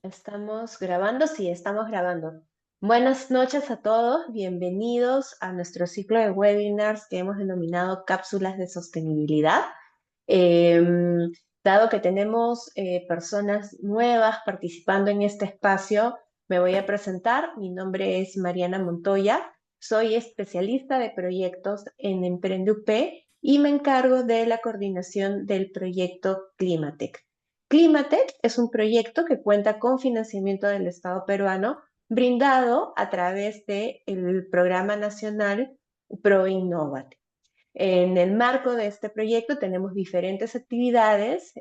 ¿Estamos grabando? Sí, estamos grabando. Buenas noches a todos, bienvenidos a nuestro ciclo de webinars que hemos denominado Cápsulas de Sostenibilidad. Em, Dado que tenemos personas nuevas participando en este espacio, me voy a presentar. Mi nombre es Mariana Montoya, soy especialista de proyectos en Emprende UP y me encargo de la coordinación del proyecto Climatec. Climatec es un proyecto que cuenta con financiamiento del Estado peruano brindado a través del Programa Nacional ProInnovate. En el marco de este proyecto tenemos diferentes actividades.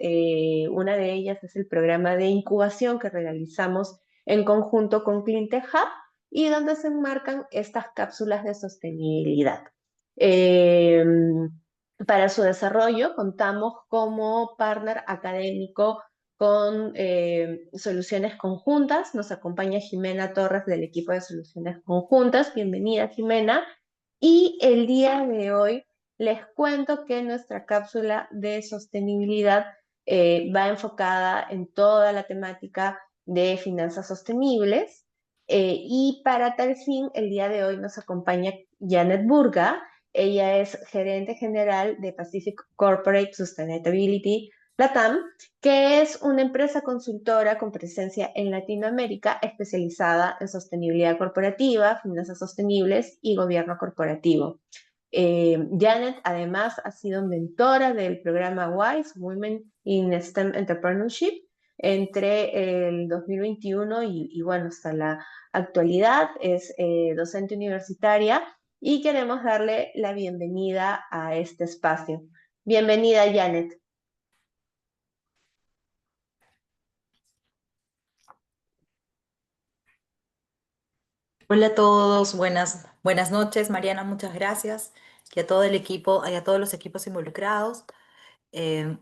Una de ellas es el programa de incubación que realizamos en conjunto con Cleantech Hub y donde se enmarcan estas cápsulas de sostenibilidad. Eh, para su desarrollo contamos como partner académico con soluciones conjuntas. Nos acompaña Jimena Torres del equipo de soluciones conjuntas. Bienvenida, Jimena. Y el día de hoy les cuento que nuestra cápsula de sostenibilidad va enfocada en toda la temática de finanzas sostenibles. Y para tal fin, el día de hoy nos acompaña Janet Burga. Ella es gerente general de Pacific Corporate Sustainability Latam, que es una empresa consultora con presencia en Latinoamérica especializada en sostenibilidad corporativa, finanzas sostenibles y gobierno corporativo. Janet además ha sido mentora del programa WISE, Women in STEM Entrepreneurship, entre el 2021 y bueno, hasta la actualidad. Es docente universitaria y queremos darle la bienvenida a este espacio. Bienvenida, Janet. Hola a todos, buenas noches, Mariana, muchas gracias. Y a todo el equipo, y a todos los equipos involucrados.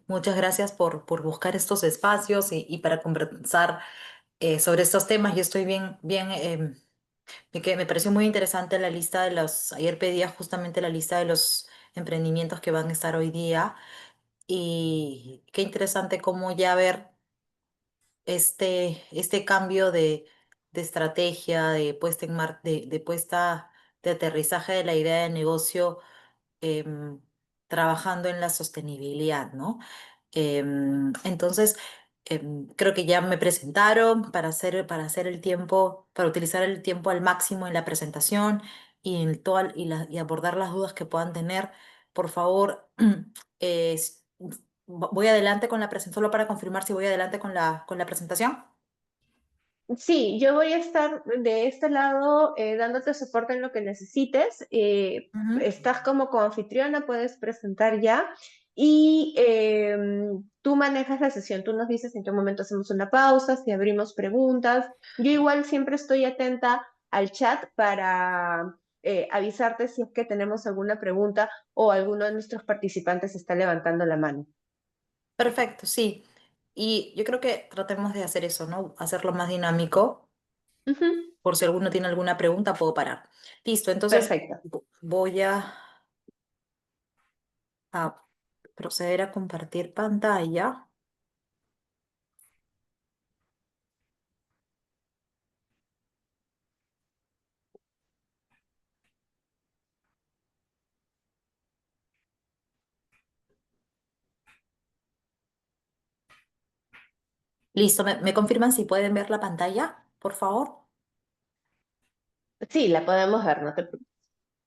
Muchas gracias por buscar estos espacios y para conversar sobre estos temas. Yo estoy me pareció muy interesante la lista de ayer pedía justamente la lista de los emprendimientos que van a estar hoy día. Y qué interesante cómo ya ver este cambio de estrategia, de puesta de aterrizaje de la idea de negocio, em, trabajando en la sostenibilidad, ¿no? Entonces, creo que ya me presentaron para hacer el tiempo, para utilizar el tiempo al máximo en la presentación y abordar las dudas que puedan tener. Por favor, eh, s- voy adelante con la presentación, solo para confirmar si voy adelante con con la presentación. Sí, yo voy a estar de este lado dándote soporte en lo que necesites. Ujú. Estás como coanfitriona, puedes presentar ya y tú manejas la sesión. Tú nos dices en qué momento hacemos una pausa, si abrimos preguntas. Yo igual siempre estoy atenta al chat para avisarte si es que tenemos alguna pregunta o alguno de nuestros participantes está levantando la mano. Perfecto, sí. Y yo creo que tratemos de hacer eso, ¿no? Hacerlo más dinámico. Ujú. Por si alguno tiene alguna pregunta, puedo parar. Listo, entonces Perfecto. voy a proceder a compartir pantalla. Listo, me confirman si pueden ver la pantalla, por favor? Sí, la podemos ver, no te preocupes.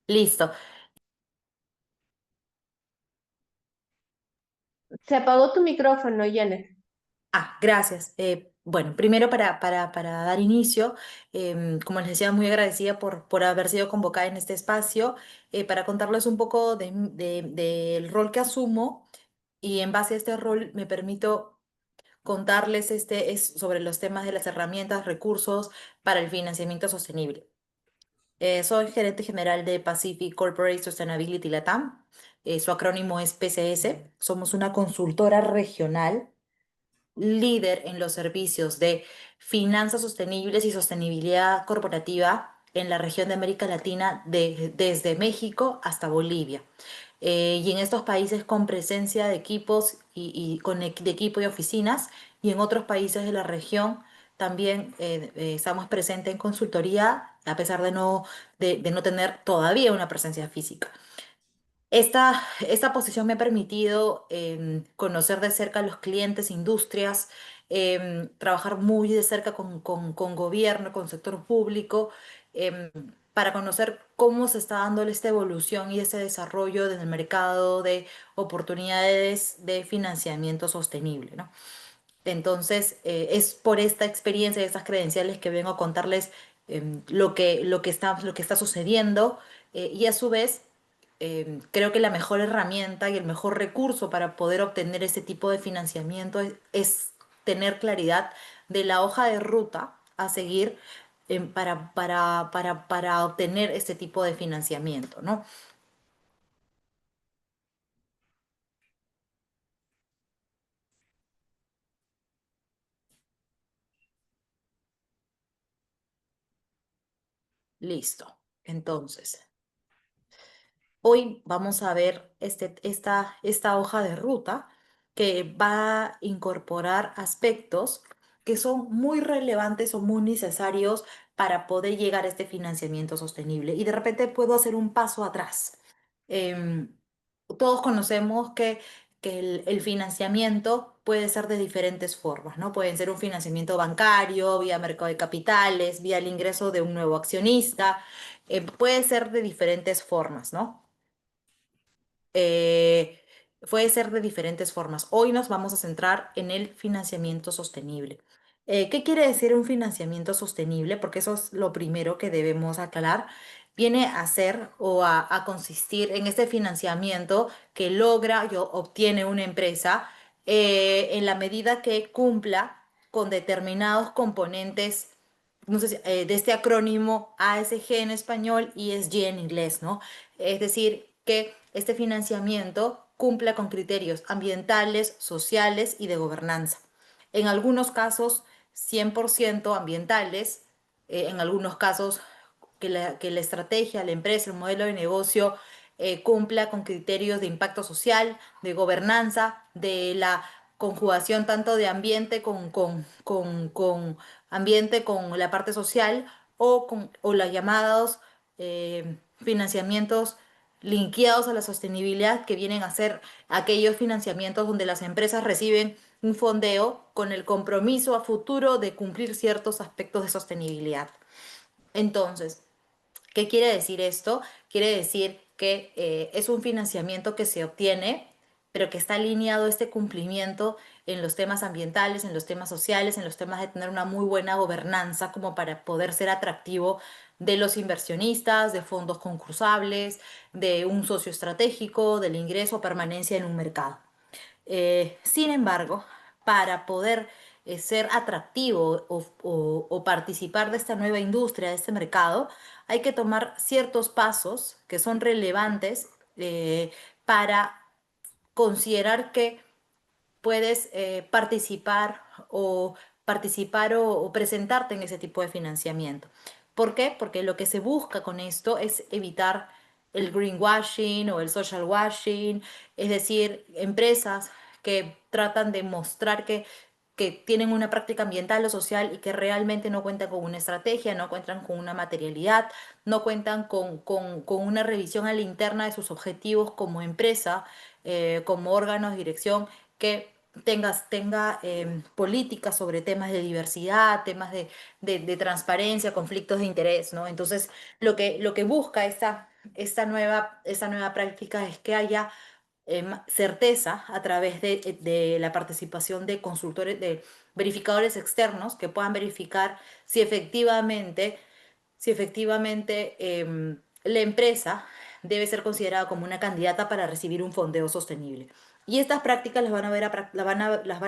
Listo. Se apagó tu micrófono, Janet. Gracias. Bueno, primero para dar inicio, como les decía, muy agradecida por haber sido convocada en este espacio, para contarles un poco del rol que asumo y en base a este rol me permito contarles es sobre los temas de las herramientas, recursos para el financiamiento sostenible. Soy gerente general de Pacific Corporate Sustainability Latam. Su acrónimo es PCS. Somos una consultora regional líder en los servicios de finanzas sostenibles y sostenibilidad corporativa en la región de América Latina, desde México hasta Bolivia. Y en estos países con presencia de equipos de equipo y oficinas, y en otros países de la región también estamos presentes en consultoría, a pesar de no tener todavía una presencia física. Esta posición me ha permitido conocer de cerca a los clientes, industrias, trabajar muy de cerca con gobierno, con sector público, em, para conocer cómo se está dando esta evolución y este desarrollo del mercado de oportunidades de financiamiento sostenible, ¿no? Entonces, es por esta experiencia y estas credenciales que vengo a contarles lo que está sucediendo y a su vez creo que la mejor herramienta y el mejor recurso para poder obtener este tipo de financiamiento es tener claridad de la hoja de ruta a seguir para obtener este tipo de financiamiento, ¿no? Listo. Entonces. Hoy vamos a ver esta hoja de ruta que va a incorporar aspectos que son muy relevantes o muy necesarios para poder llegar a este financiamiento sostenible. Y de repente puedo hacer un paso atrás. Em, Todos conocemos que el financiamiento puede ser de diferentes formas, ¿no? Pueden ser un financiamiento bancario, vía mercado de capitales, vía el ingreso de un nuevo accionista. Puede ser de diferentes formas, ¿no? eh, Puede ser de diferentes formas. Hoy nos vamos a centrar en el financiamiento sostenible. ¿Qué quiere decir un financiamiento sostenible? Porque eso es lo primero que debemos aclarar. Viene a ser o a consistir en este financiamiento que logra o obtiene una empresa en la medida que cumpla con determinados componentes, no sé de este acrónimo ASG en español y ESG en inglés, ¿no? Es decir, que este financiamiento cumpla con criterios ambientales, sociales y de gobernanza. En algunos casos, 100% ambientales, en algunos casos que la estrategia, la empresa, el modelo de negocio cumpla con criterios de impacto social, de gobernanza, de la conjugación tanto de ambiente con ambiente con la parte social o los llamados financiamientos linkeados a la sostenibilidad, que vienen a ser aquellos financiamientos donde las empresas reciben un fondeo con el compromiso a futuro de cumplir ciertos aspectos de sostenibilidad. Entonces, ¿qué quiere decir esto? Quiere decir que es un financiamiento que se obtiene, pero que está alineado este cumplimiento en los temas ambientales, en los temas sociales, en los temas de tener una muy buena gobernanza como para poder ser atractivo de los inversionistas, de fondos concursables, de un socio estratégico, del ingreso o permanencia en un mercado. Sin embargo, para poder ser atractivo o participar de esta nueva industria, de este mercado, hay que tomar ciertos pasos que son relevantes para considerar que puedes participar o presentarte en ese tipo de financiamiento. ¿Por qué? Porque lo que se busca con esto es evitar el greenwashing o el social washing, es decir, empresas que tratan de mostrar que tienen una práctica ambiental o social y que realmente no cuentan con una estrategia, no cuentan con una materialidad, no cuentan con una revisión a la interna de sus objetivos como empresa, como órganos de dirección que tenga políticas sobre temas de diversidad, temas de transparencia, conflictos de interés, ¿no? Entonces, lo que busca esta nueva práctica es que haya certeza a través de la participación de consultores, de verificadores externos que puedan verificar si efectivamente la empresa debe ser considerada como una candidata para recibir un fondeo sostenible. Y estas prácticas las van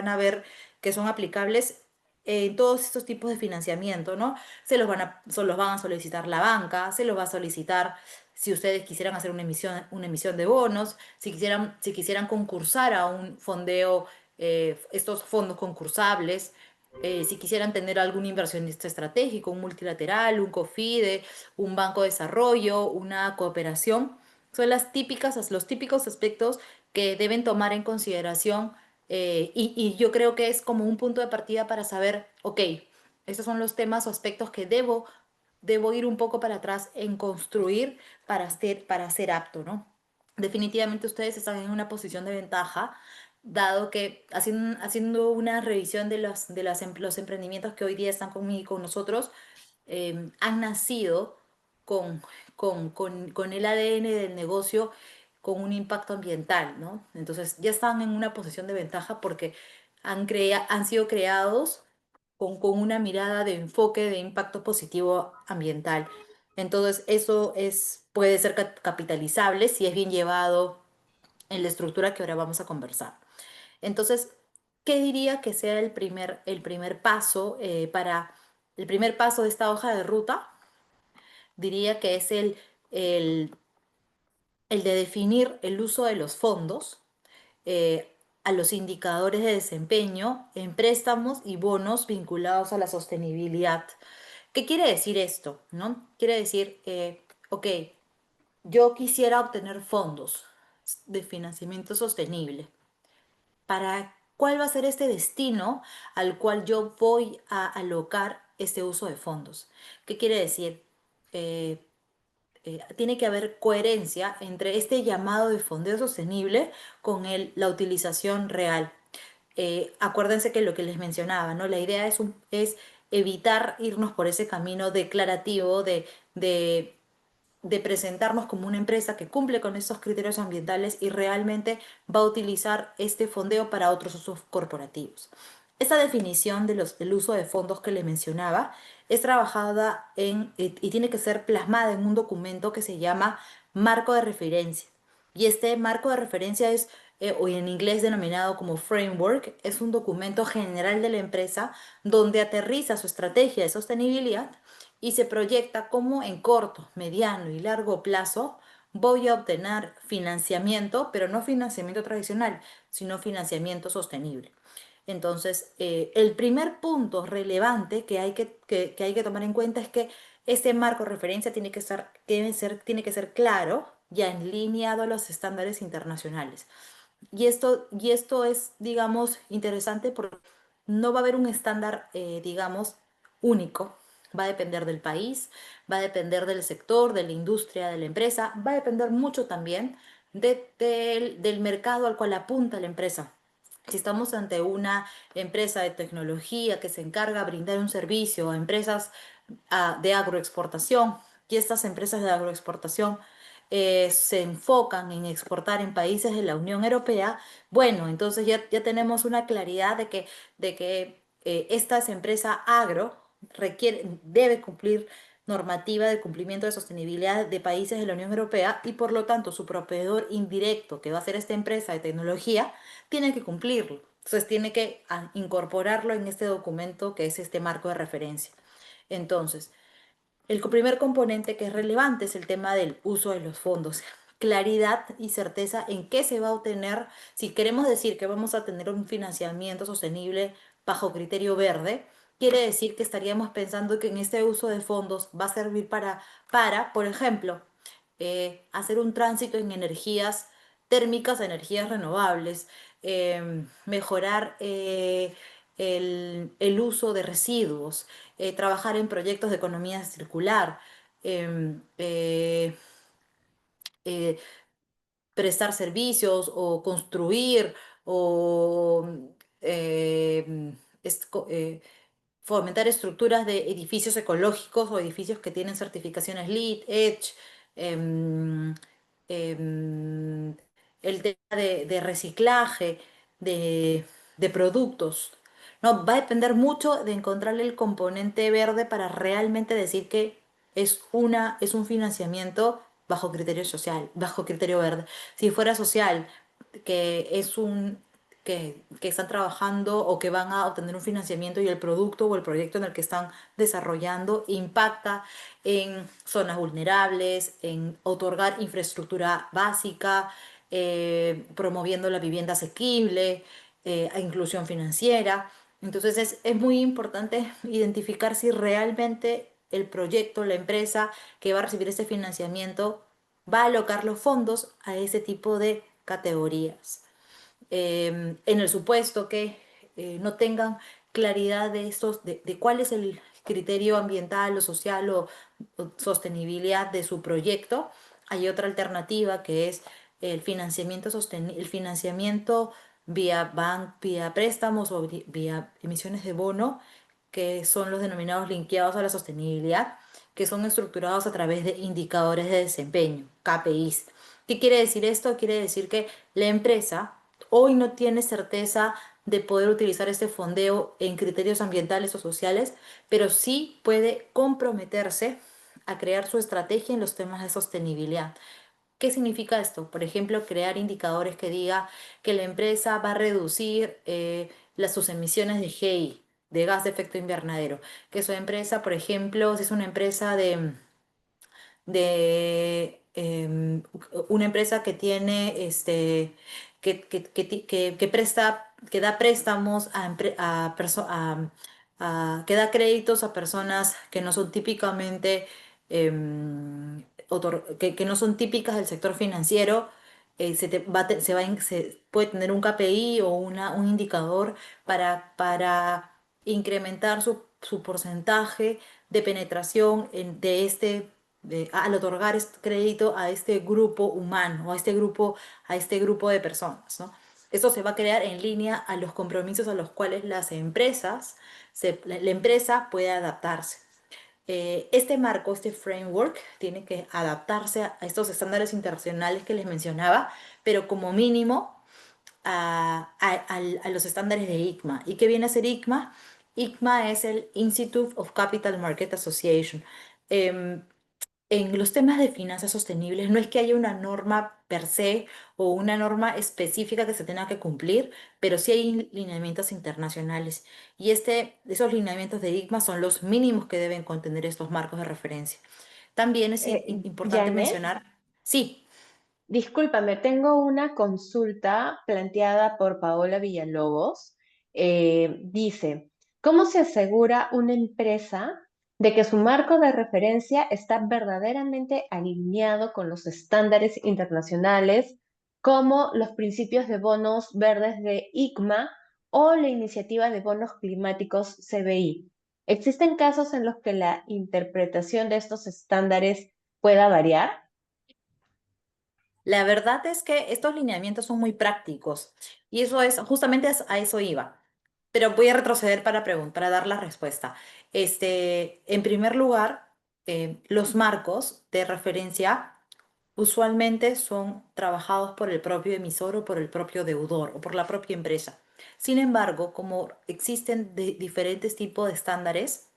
a ver que son aplicables en todos estos tipos de financiamiento, ¿no? Se los van a solicitar la banca, se los va a solicitar si ustedes quisieran hacer una emisión de bonos, si quisieran concursar a un fondeo, estos fondos concursables, si quisieran tener algún inversionista estratégico, un multilateral, un COFIDE, un banco de desarrollo, una cooperación, son los típicos aspectos que deben tomar en consideración y yo creo que es como un punto de partida para saber, ok, Estos son los temas o aspectos que debo ir un poco para atrás en construir para ser apto, ¿no? Definitivamente ustedes están en una posición de ventaja, dado que haciendo una revisión los emprendimientos que hoy día están conmigo y con nosotros, han nacido con, con el ADN del negocio, con un impacto ambiental, ¿no? Entonces ya están en una posición de ventaja porque han sido creados con una mirada de enfoque de impacto positivo ambiental. Entonces, puede ser capitalizable si es bien llevado en la estructura que ahora vamos a conversar. Entonces, ¿qué diría que sea el primer paso el primer paso de esta hoja de ruta? Diría que es el, el de definir el uso de los fondos a los indicadores de desempeño en préstamos y bonos vinculados a la sostenibilidad. ¿Qué quiere decir esto? ¿No? Quiere decir, ok, yo quisiera obtener fondos de financiamiento sostenible. ¿Para cuál va a ser este destino al cual yo voy a alocar este uso de fondos? ¿Qué quiere decir? Eh, Tiene que haber coherencia entre este llamado de fondeo sostenible con la utilización real. Acuérdense que lo que les mencionaba, ¿no? La idea es evitar irnos por ese camino declarativo de de presentarnos como una empresa que cumple con esos criterios ambientales y realmente va a utilizar este fondeo para otros usos corporativos. Esta definición del uso de fondos que le mencionaba es trabajada y tiene que ser plasmada en un documento que se llama marco de referencia. Y este marco de referencia o en inglés denominado como framework, es un documento general de la empresa donde aterriza su estrategia de sostenibilidad y se proyecta cómo en corto, mediano y largo plazo voy a obtener financiamiento, pero no financiamiento tradicional, sino financiamiento sostenible. Entonces, el primer punto relevante que hay que tomar en cuenta es que este marco de referencia tiene que ser claro, ya en alineado a los estándares internacionales. Y esto es, digamos, interesante porque no va a haber un estándar, digamos, único. Va a depender del país, va a depender del sector, de la industria, de la empresa, va a depender mucho también del mercado al cual apunta la empresa. Si estamos ante una empresa de tecnología que se encarga de brindar un servicio a empresas de agroexportación, y estas empresas de agroexportación se enfocan en exportar en países de la Unión Europea, bueno, entonces ya tenemos una claridad de que estas empresas agro debe cumplir normativa de cumplimiento de sostenibilidad de países de la Unión Europea y por lo tanto su proveedor indirecto, que va a ser esta empresa de tecnología, tiene que cumplirlo. Entonces tiene que incorporarlo en este documento que es este marco de referencia. Entonces, el primer componente que es relevante es el tema del uso de los fondos. Claridad y certeza en qué se va a obtener. Si queremos decir que vamos a tener un financiamiento sostenible bajo criterio verde, quiere decir que estaríamos pensando que en este uso de fondos va a servir por ejemplo, hacer un tránsito en energías térmicas a energías renovables, mejorar el uso de residuos, trabajar en proyectos de economía circular, em, eh, prestar servicios o construir o em, est- co- eh, fomentar estructuras de edificios ecológicos o edificios que tienen certificaciones LEED, EDGE, em, em, el tema de reciclaje de, de productos. No, va a depender mucho de encontrarle el componente verde para realmente decir que es un financiamiento bajo criterio social, bajo criterio verde. Si fuera social, que es un que están trabajando o que van a obtener un financiamiento y el producto o el proyecto en el que están desarrollando impacta en zonas vulnerables, en otorgar infraestructura básica, promoviendo la vivienda asequible, a inclusión financiera. Entonces es muy importante identificar si realmente el proyecto, la empresa que va a recibir ese financiamiento va a alocar los fondos a ese tipo de categorías en el supuesto que no tengan claridad de estos, de cuál es el criterio ambiental o social o sostenibilidad de su proyecto. Hay otra alternativa que es el financiamiento vía préstamos o vía emisiones de bono, que son los denominados linkeados a la sostenibilidad, que son estructurados a través de indicadores de desempeño, KPIs. ¿Qué quiere decir esto? Quiere decir que la empresa hoy no tiene certeza de poder utilizar este fondeo en criterios ambientales o sociales, pero sí puede comprometerse a crear su estrategia en los temas de sostenibilidad. ¿Qué significa esto? Por ejemplo, crear indicadores que diga que la empresa va a reducir sus emisiones de GI, de gas de efecto invernadero. Que su empresa, por ejemplo, si es de una empresa que tiene que presta, que da préstamos que da créditos a personas que no son típicamente que no son típicas del sector financiero. Se puede tener un KPI o un indicador para incrementar su porcentaje de penetración al otorgar este crédito a este grupo humano o a este grupo de personas, ¿no? Esto se va a crear en línea a los compromisos a los cuales la empresa puede adaptarse. Este marco, este framework, tiene que adaptarse a estos estándares internacionales que les mencionaba, pero como mínimo a los estándares de ICMA. ¿Y qué viene a ser ICMA? ICMA es el Institute of Capital Market Association. Em, en los temas de finanzas sostenibles no es que haya una norma per se o una norma específica que se tenga que cumplir, pero sí hay lineamientos internacionales. Y esos lineamientos de ICMA son los mínimos que deben contener estos marcos de referencia. También es importante Janet, mencionar, sí. discúlpame, tengo una consulta planteada por Paola Villalobos. Dice, ¿cómo se asegura una empresa de que su marco de referencia está verdaderamente alineado con los estándares internacionales, como los principios de bonos verdes de ICMA o la iniciativa de bonos climáticos CBI? ¿Existen casos en los que la interpretación de estos estándares pueda variar? La verdad es que estos lineamientos son muy prácticos y a eso iba. Pero voy a retroceder para dar la respuesta. En primer lugar, los marcos de referencia usualmente son trabajados por el propio emisor o por el propio deudor o por la propia empresa. Sin embargo, como existen diferentes tipos de estándares,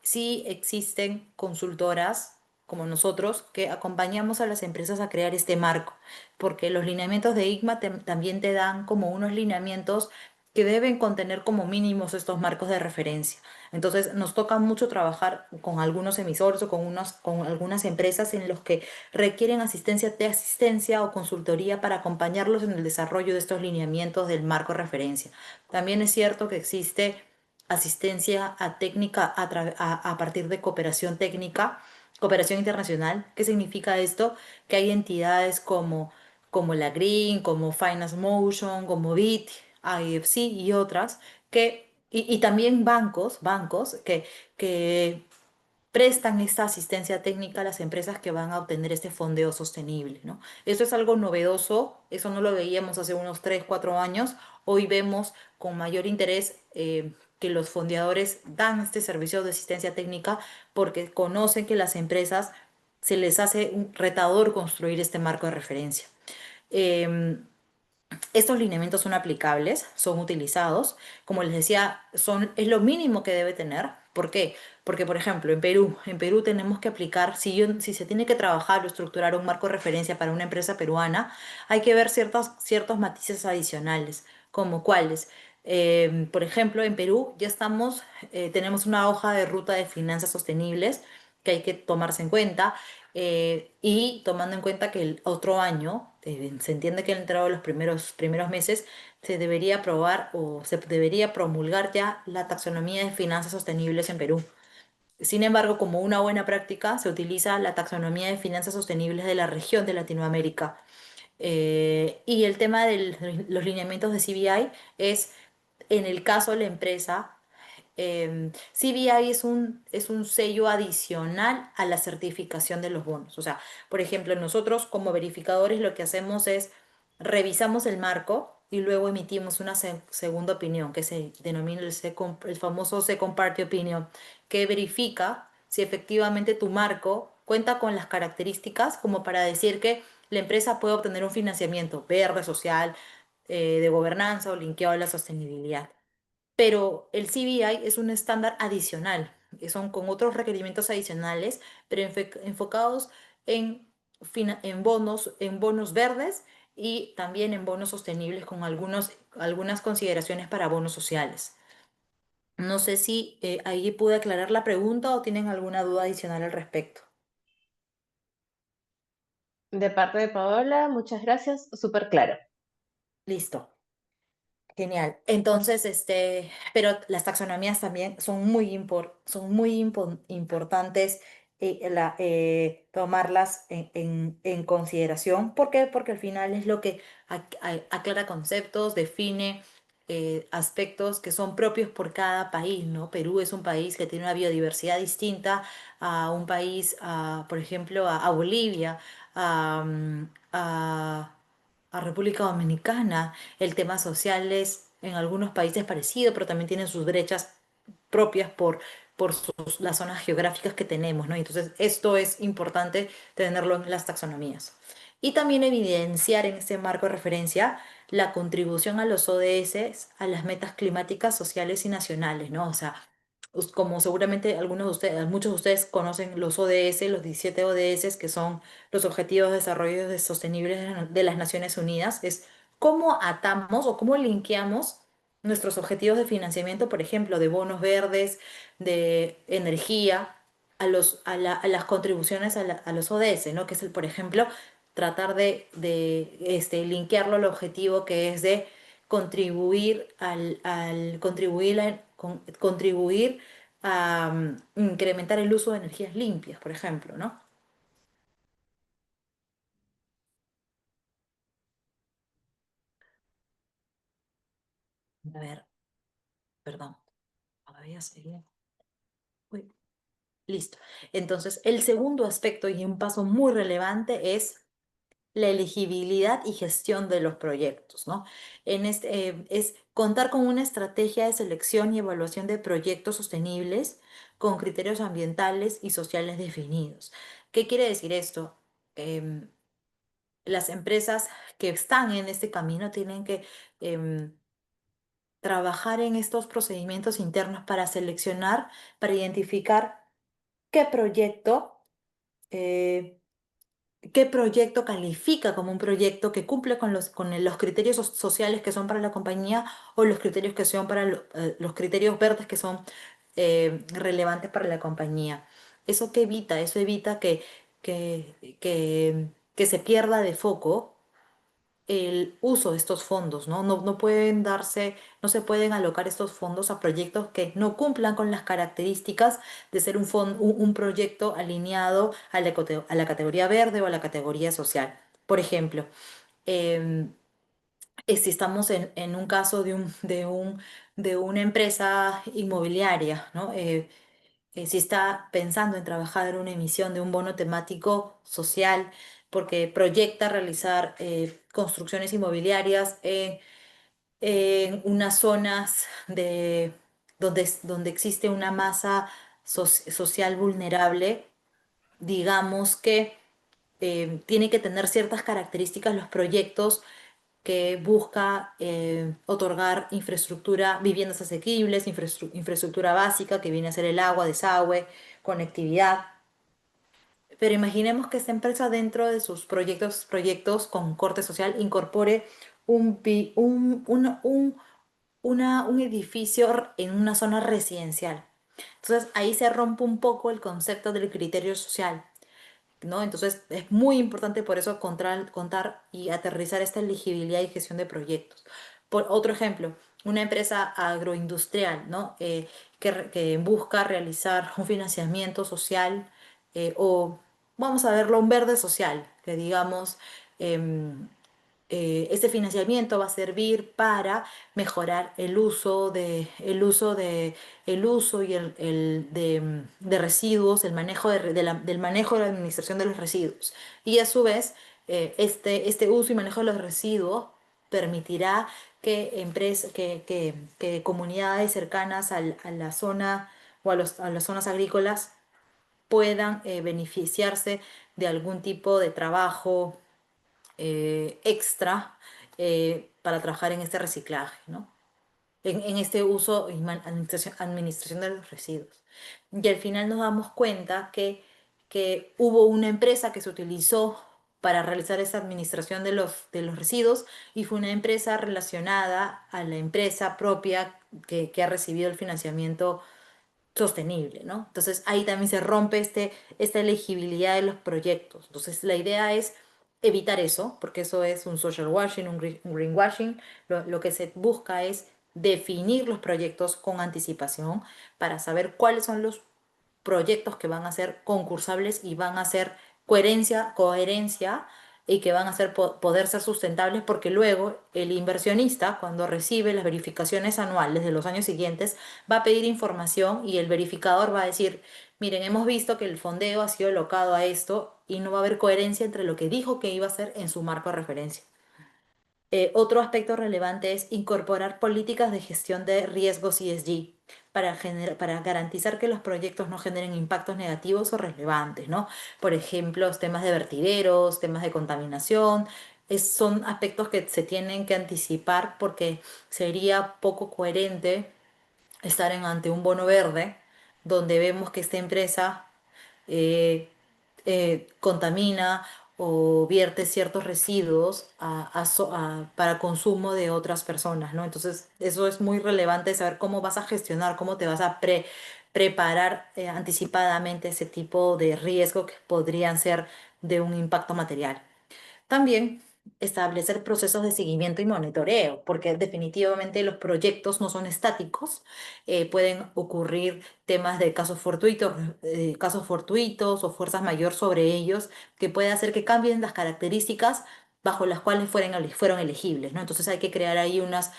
sí existen consultoras como nosotros que acompañamos a las empresas a crear este marco, porque los lineamientos de ICMA también te dan como unos lineamientos que deben contener como mínimos estos marcos de referencia. Entonces, nos toca mucho trabajar con algunos emisores o con algunas empresas en los que requieren asistencia o consultoría para acompañarlos en el desarrollo de estos lineamientos del marco de referencia. También es cierto que existe asistencia a técnica a partir de cooperación técnica, cooperación internacional. ¿Qué significa esto? Que hay entidades como la Green, como Finance Motion, como BIT, IFC y otras, y también bancos que prestan esta asistencia técnica a las empresas que van a obtener este fondeo sostenible, ¿no? Esto es algo novedoso, eso no lo veíamos hace unos 3 4 años. Hoy vemos con mayor interés que los fondeadores dan este servicio de asistencia técnica porque conocen que las empresas se les hace un retador construir este marco de referencia. Em, Estos lineamientos son aplicables, son utilizados, como les decía, es lo mínimo que debe tener. ¿Por qué? Porque, por ejemplo, en Perú tenemos que aplicar, si se tiene que trabajar o estructurar un marco de referencia para una empresa peruana, hay que ver ciertos matices adicionales, como cuáles. Por ejemplo, en Perú tenemos una hoja de ruta de finanzas sostenibles que hay que tomarse en cuenta y tomando en cuenta que el otro año, se entiende que entrado los primeros meses, se debería aprobar o se debería promulgar ya la taxonomía de finanzas sostenibles en Perú. Sin embargo, como una buena práctica, se utiliza la taxonomía de finanzas sostenibles de la región de Latinoamérica. Y el tema de los lineamientos de CBI es, en el caso de la empresa, CBI es un sello adicional a la certificación de los bonos. O sea, por ejemplo, nosotros como verificadores lo que hacemos es revisamos el marco y luego emitimos una segunda opinión, que se denomina el famoso Second Party Opinion, que verifica si efectivamente tu marco cuenta con las características como para decir que la empresa puede obtener un financiamiento verde, social, de gobernanza o linkeado a la sostenibilidad. Pero el CBI es un estándar adicional, que son con otros requerimientos adicionales, pero enfocados en, en bonos verdes y también en bonos sostenibles con algunas consideraciones para bonos sociales. No sé si ahí pude aclarar la pregunta o tienen alguna duda adicional al respecto. De parte de Paola, muchas gracias, súper claro. Listo. Genial. Entonces, pero las taxonomías también son son muy importantes tomarlas en consideración. ¿Por qué? Porque al final es lo que aclara conceptos, define aspectos que son propios por cada país, ¿no? Perú es un país que tiene una biodiversidad distinta a un país, por ejemplo, a Bolivia, a, mm, a República Dominicana. El tema social es en algunos países parecido, pero también tienen sus brechas propias por las zonas geográficas que tenemos, ¿no? Y entonces esto es importante tenerlo en las taxonomías. Y también evidenciar en este marco de referencia la contribución a los ODS, a las metas climáticas, sociales y nacionales, ¿no? O sea, como seguramente algunos de ustedes, muchos de ustedes conocen los ODS, los 17 ODS, que son los Objetivos de Desarrollo Sostenible de las Naciones Unidas, es cómo atamos o cómo linkeamos nuestros objetivos de financiamiento, por ejemplo, de bonos verdes, de energía, a las contribuciones a los ODS, ¿no? Que es, por ejemplo, tratar de linkearlo al objetivo que es de contribuir contribuir a incrementar el uso de energías limpias, por ejemplo, ¿no? A ver, perdón, todavía seguía. Uy, listo. Entonces, el segundo aspecto y un paso muy relevante es la elegibilidad y gestión de los proyectos, ¿no? Es contar con una estrategia de selección y evaluación de proyectos sostenibles con criterios ambientales y sociales definidos. ¿Qué quiere decir esto? Em, las empresas que están en este camino tienen que em, trabajar en estos procedimientos internos para seleccionar, para identificar qué proyecto eh, qué proyecto califica como un proyecto que cumple con los criterios sociales que son para la compañía o los criterios que son para los criterios verdes que son relevantes para la compañía. ¿Eso qué evita? Eso evita que se pierda de foco el uso de estos fondos, ¿no? No pueden no se pueden alocar estos fondos a proyectos que no cumplan con las características de ser un proyecto alineado a a la categoría verde o a la categoría social. Por ejemplo, em, si estamos en un caso de una empresa inmobiliaria, ¿no? Si está pensando en trabajar en una emisión de un bono temático social, porque proyecta realizar construcciones inmobiliarias en unas zonas donde existe una masa social vulnerable, digamos que tiene que tener ciertas características los proyectos que busca otorgar infraestructura, viviendas asequibles, infraestructura básica, que viene a ser el agua, desagüe, conectividad. Pero imaginemos que esta empresa dentro de sus proyectos con corte social incorpore un, pi- un edificio en una zona residencial. Entonces ahí se rompe un poco el concepto del criterio social. ¿No? Entonces es muy importante por eso contar y aterrizar esta elegibilidad y gestión de proyectos. Por otro ejemplo, una empresa agroindustrial, ¿no? Que busca realizar un financiamiento social o, vamos a verlo, un verde social, que digamos, este financiamiento va a servir para mejorar el uso y de residuos, el manejo del manejo de la administración de los residuos. Y a su vez, este uso y manejo de los residuos permitirá que comunidades cercanas a la zona o a las zonas agrícolas puedan beneficiarse de algún tipo de trabajo extra para trabajar en este reciclaje, ¿no? En este uso y administración de los residuos. Y al final nos damos cuenta que hubo una empresa que se utilizó para realizar esa administración de los residuos y fue una empresa relacionada a la empresa propia que ha recibido el financiamiento sostenible, ¿no? Entonces ahí también se rompe esta elegibilidad de los proyectos. Entonces la idea es evitar eso, porque eso es un social washing, un greenwashing. Lo que se busca es definir los proyectos con anticipación para saber cuáles son los proyectos que van a ser concursables y van a ser coherencia y que van a poder ser sustentables porque luego el inversionista, cuando recibe las verificaciones anuales de los años siguientes, va a pedir información y el verificador va a decir, miren, hemos visto que el fondeo ha sido alocado a esto y no va a haber coherencia entre lo que dijo que iba a hacer en su marco de referencia. Otro aspecto relevante es incorporar políticas de gestión de riesgos ESG para garantizar que los proyectos no generen impactos negativos o relevantes, ¿no? Por ejemplo, temas de vertideros, temas de contaminación, son aspectos que se tienen que anticipar porque sería poco coherente estar ante un bono verde donde vemos que esta empresa eh, contamina o vierte ciertos residuos para consumo de otras personas, ¿no? Entonces, eso es muy relevante saber cómo vas a gestionar, cómo te vas a preparar anticipadamente ese tipo de riesgos que podrían ser de un impacto material. También establecer procesos de seguimiento y monitoreo, porque definitivamente los proyectos no son estáticos, pueden ocurrir temas de casos fortuitos o fuerzas mayor sobre ellos, que puede hacer que cambien las características bajo las cuales fueron elegibles, ¿no? Entonces hay que crear ahí unas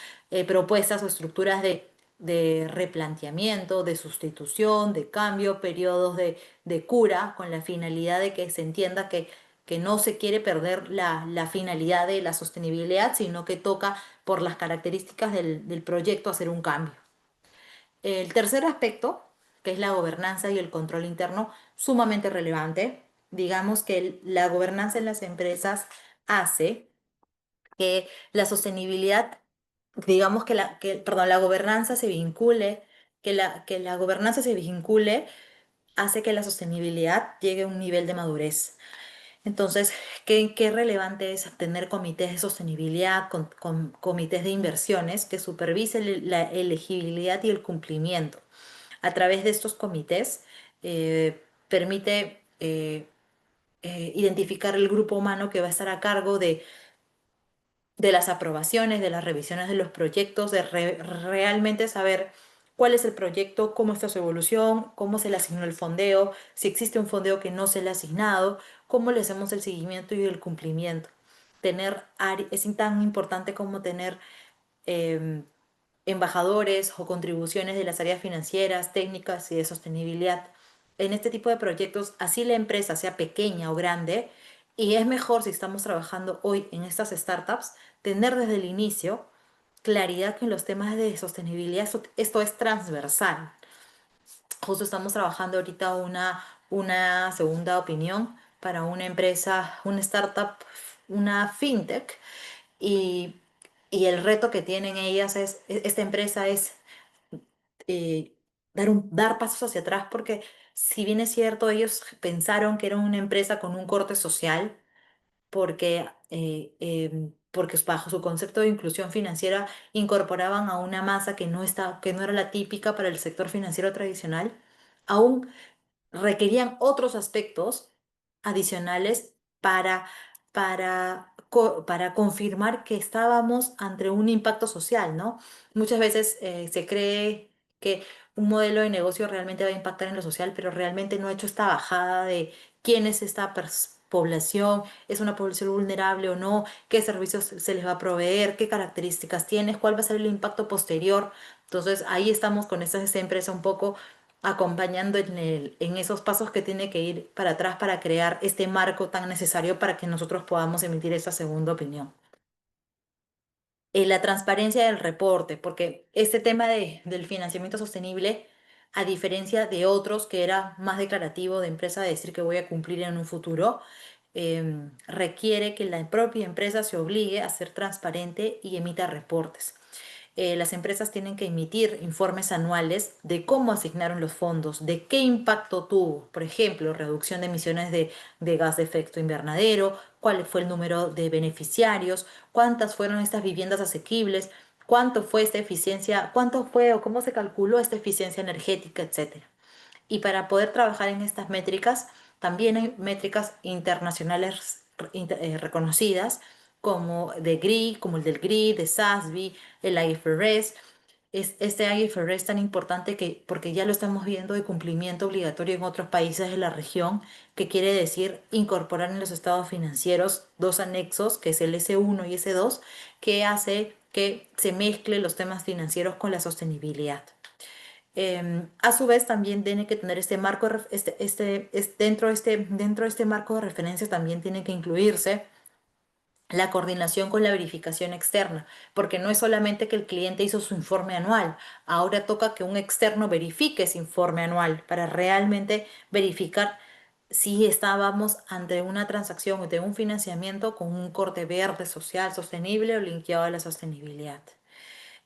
propuestas o estructuras de replanteamiento, de sustitución, de cambio, periodos de cura, con la finalidad de que se entienda que no se quiere perder la finalidad de la sostenibilidad, sino que toca por las características del proyecto hacer un cambio. El tercer aspecto, que es la gobernanza y el control interno, sumamente relevante. Digamos que la gobernanza en las empresas hace que la sostenibilidad, digamos perdón, la gobernanza se vincule, que la gobernanza se vincule, hace que la sostenibilidad llegue a un nivel de madurez. Entonces, qué relevante es tener comités de sostenibilidad, con comités de inversiones que supervisen la elegibilidad y el cumplimiento? A través de estos comités permite identificar el grupo humano que va a estar a cargo de las aprobaciones, de las revisiones de los proyectos, de realmente saber cuál es el proyecto, cómo está su evolución, cómo se le asignó el fondeo, si existe un fondeo que no se le ha asignado, cómo le hacemos el seguimiento y el cumplimiento. Es tan importante como tener em, embajadores o contribuciones de las áreas financieras, técnicas y de sostenibilidad en este tipo de proyectos, así la empresa sea pequeña o grande, y es mejor si estamos trabajando hoy en estas startups, tener desde el inicio claridad que en los temas de sostenibilidad esto es transversal. Justo estamos trabajando ahorita una segunda opinión para una empresa, una startup, una fintech, y, y el reto que tienen ellas esta empresa es eh, dar pasos hacia atrás, porque si bien es cierto, ellos pensaron que era una empresa con un corte social, porque bajo su concepto de inclusión financiera incorporaban a una masa que no era la típica para el sector financiero tradicional, aún requerían otros aspectos adicionales para confirmar que estábamos ante un impacto social, ¿no? Muchas veces se cree que un modelo de negocio realmente va a impactar en lo social, pero realmente no ha hecho esta bajada de quién es esta población, es una población vulnerable o no, qué servicios se les va a proveer, qué características tiene, cuál va a ser el impacto posterior. Entonces ahí estamos con esta empresa un poco acompañando en esos pasos que tiene que ir para atrás para crear este marco tan necesario para que nosotros podamos emitir esa segunda opinión. La transparencia del reporte, porque este tema del financiamiento sostenible, a diferencia de otros que era más declarativo de empresa, de decir que voy a cumplir en un futuro, requiere que la propia empresa se obligue a ser transparente y emita reportes. Las empresas tienen que emitir informes anuales de cómo asignaron los fondos, de qué impacto tuvo, por ejemplo, reducción de emisiones de gas de efecto invernadero, cuál fue el número de beneficiarios, cuántas fueron estas viviendas asequibles, cuánto fue esta eficiencia, cuánto fue o cómo se calculó esta eficiencia energética, etcétera. Y para poder trabajar en estas métricas, también hay métricas internacionales reconocidas, como de GRI, como el del GRI, de SASB, el IFRS. Este IFRS es tan importante que, porque ya lo estamos viendo de cumplimiento obligatorio en otros países de la región, que quiere decir incorporar en los estados financieros dos anexos, que es el S1 y S2, que hace que se mezcle los temas financieros con la sostenibilidad. A su vez, también tiene que tener este marco, dentro de este marco de referencia también tiene que incluirse la coordinación con la verificación externa, porque no es solamente que el cliente hizo su informe anual, ahora toca que un externo verifique ese informe anual para realmente verificar si estábamos ante una transacción o de un financiamiento con un corte verde, social, sostenible o linkeado a la sostenibilidad.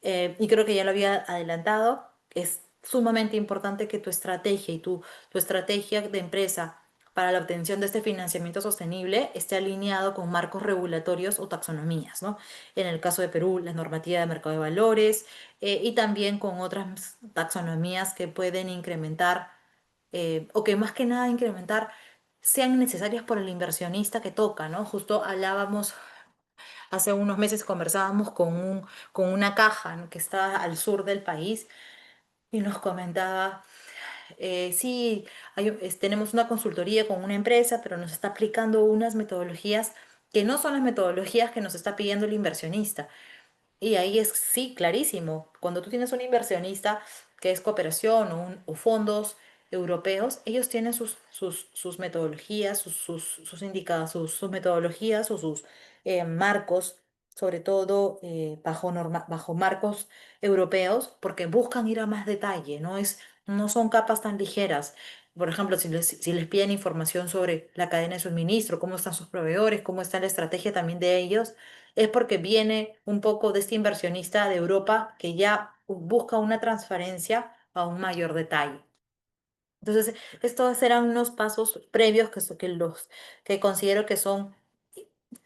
Y creo que ya lo había adelantado, es sumamente importante que tu estrategia y tu estrategia de empresa para la obtención de este financiamiento sostenible esté alineado con marcos regulatorios o taxonomías, ¿no? En el caso de Perú, la normativa de mercado de valores, y también con otras taxonomías que pueden incrementar, o que más que nada incrementar, sean necesarias por el inversionista que toca, ¿no? Justo hablábamos hace unos meses, conversábamos con una caja, ¿no?, que está al sur del país, y nos comentaba, sí, tenemos una consultoría con una empresa, pero nos está aplicando unas metodologías que no son las metodologías que nos está pidiendo el inversionista. Y ahí es, sí, clarísimo. Cuando tú tienes un inversionista que es cooperación o fondos europeos, ellos tienen sus metodologías, sus metodologías o sus marcos, sobre todo bajo marcos europeos, porque buscan ir a más detalle, no son capas tan ligeras. Por ejemplo, si les piden información sobre la cadena de suministro, cómo están sus proveedores, cómo está la estrategia también de ellos, es porque viene un poco de este inversionista de Europa que ya busca una transferencia a un mayor detalle. Entonces, estos eran unos pasos previos que considero que son,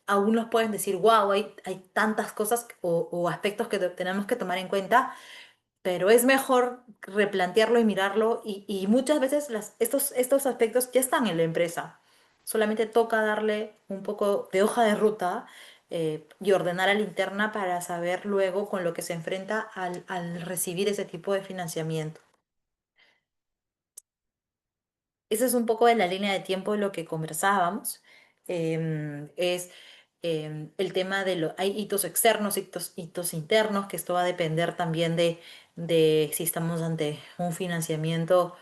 algunos pueden decir, wow, hay tantas cosas o aspectos que tenemos que tomar en cuenta, pero es mejor replantearlo y mirarlo, y muchas veces estos aspectos ya están en la empresa. Solamente toca darle un poco de hoja de ruta, y ordenar a la interna para saber luego con lo que se enfrenta al recibir ese tipo de financiamiento. Esa es un poco de la línea de tiempo de lo que conversábamos. Es el tema de hay hitos externos, hitos internos, que esto va a depender también de si estamos ante un financiamiento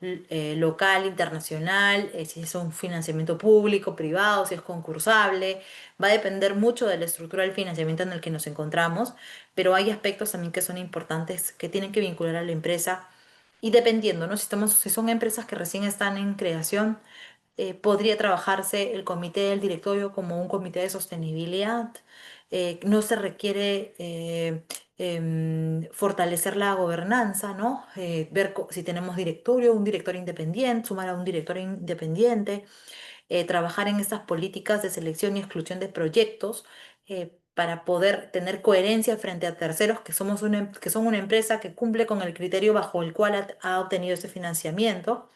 local, internacional, si es un financiamiento público, privado, si es concursable. Va a depender mucho de la estructura del financiamiento en el que nos encontramos, pero hay aspectos también que son importantes que tienen que vincular a la empresa, y dependiendo, ¿no? Si son empresas que recién están en creación, podría trabajarse el comité del directorio como un comité de sostenibilidad. No se requiere fortalecer la gobernanza, ¿no? Ver si tenemos directorio, un director independiente, sumar a un director independiente, trabajar en estas políticas de selección y exclusión de proyectos, para poder tener coherencia frente a terceros que son una empresa que cumple con el criterio bajo el cual ha obtenido ese financiamiento.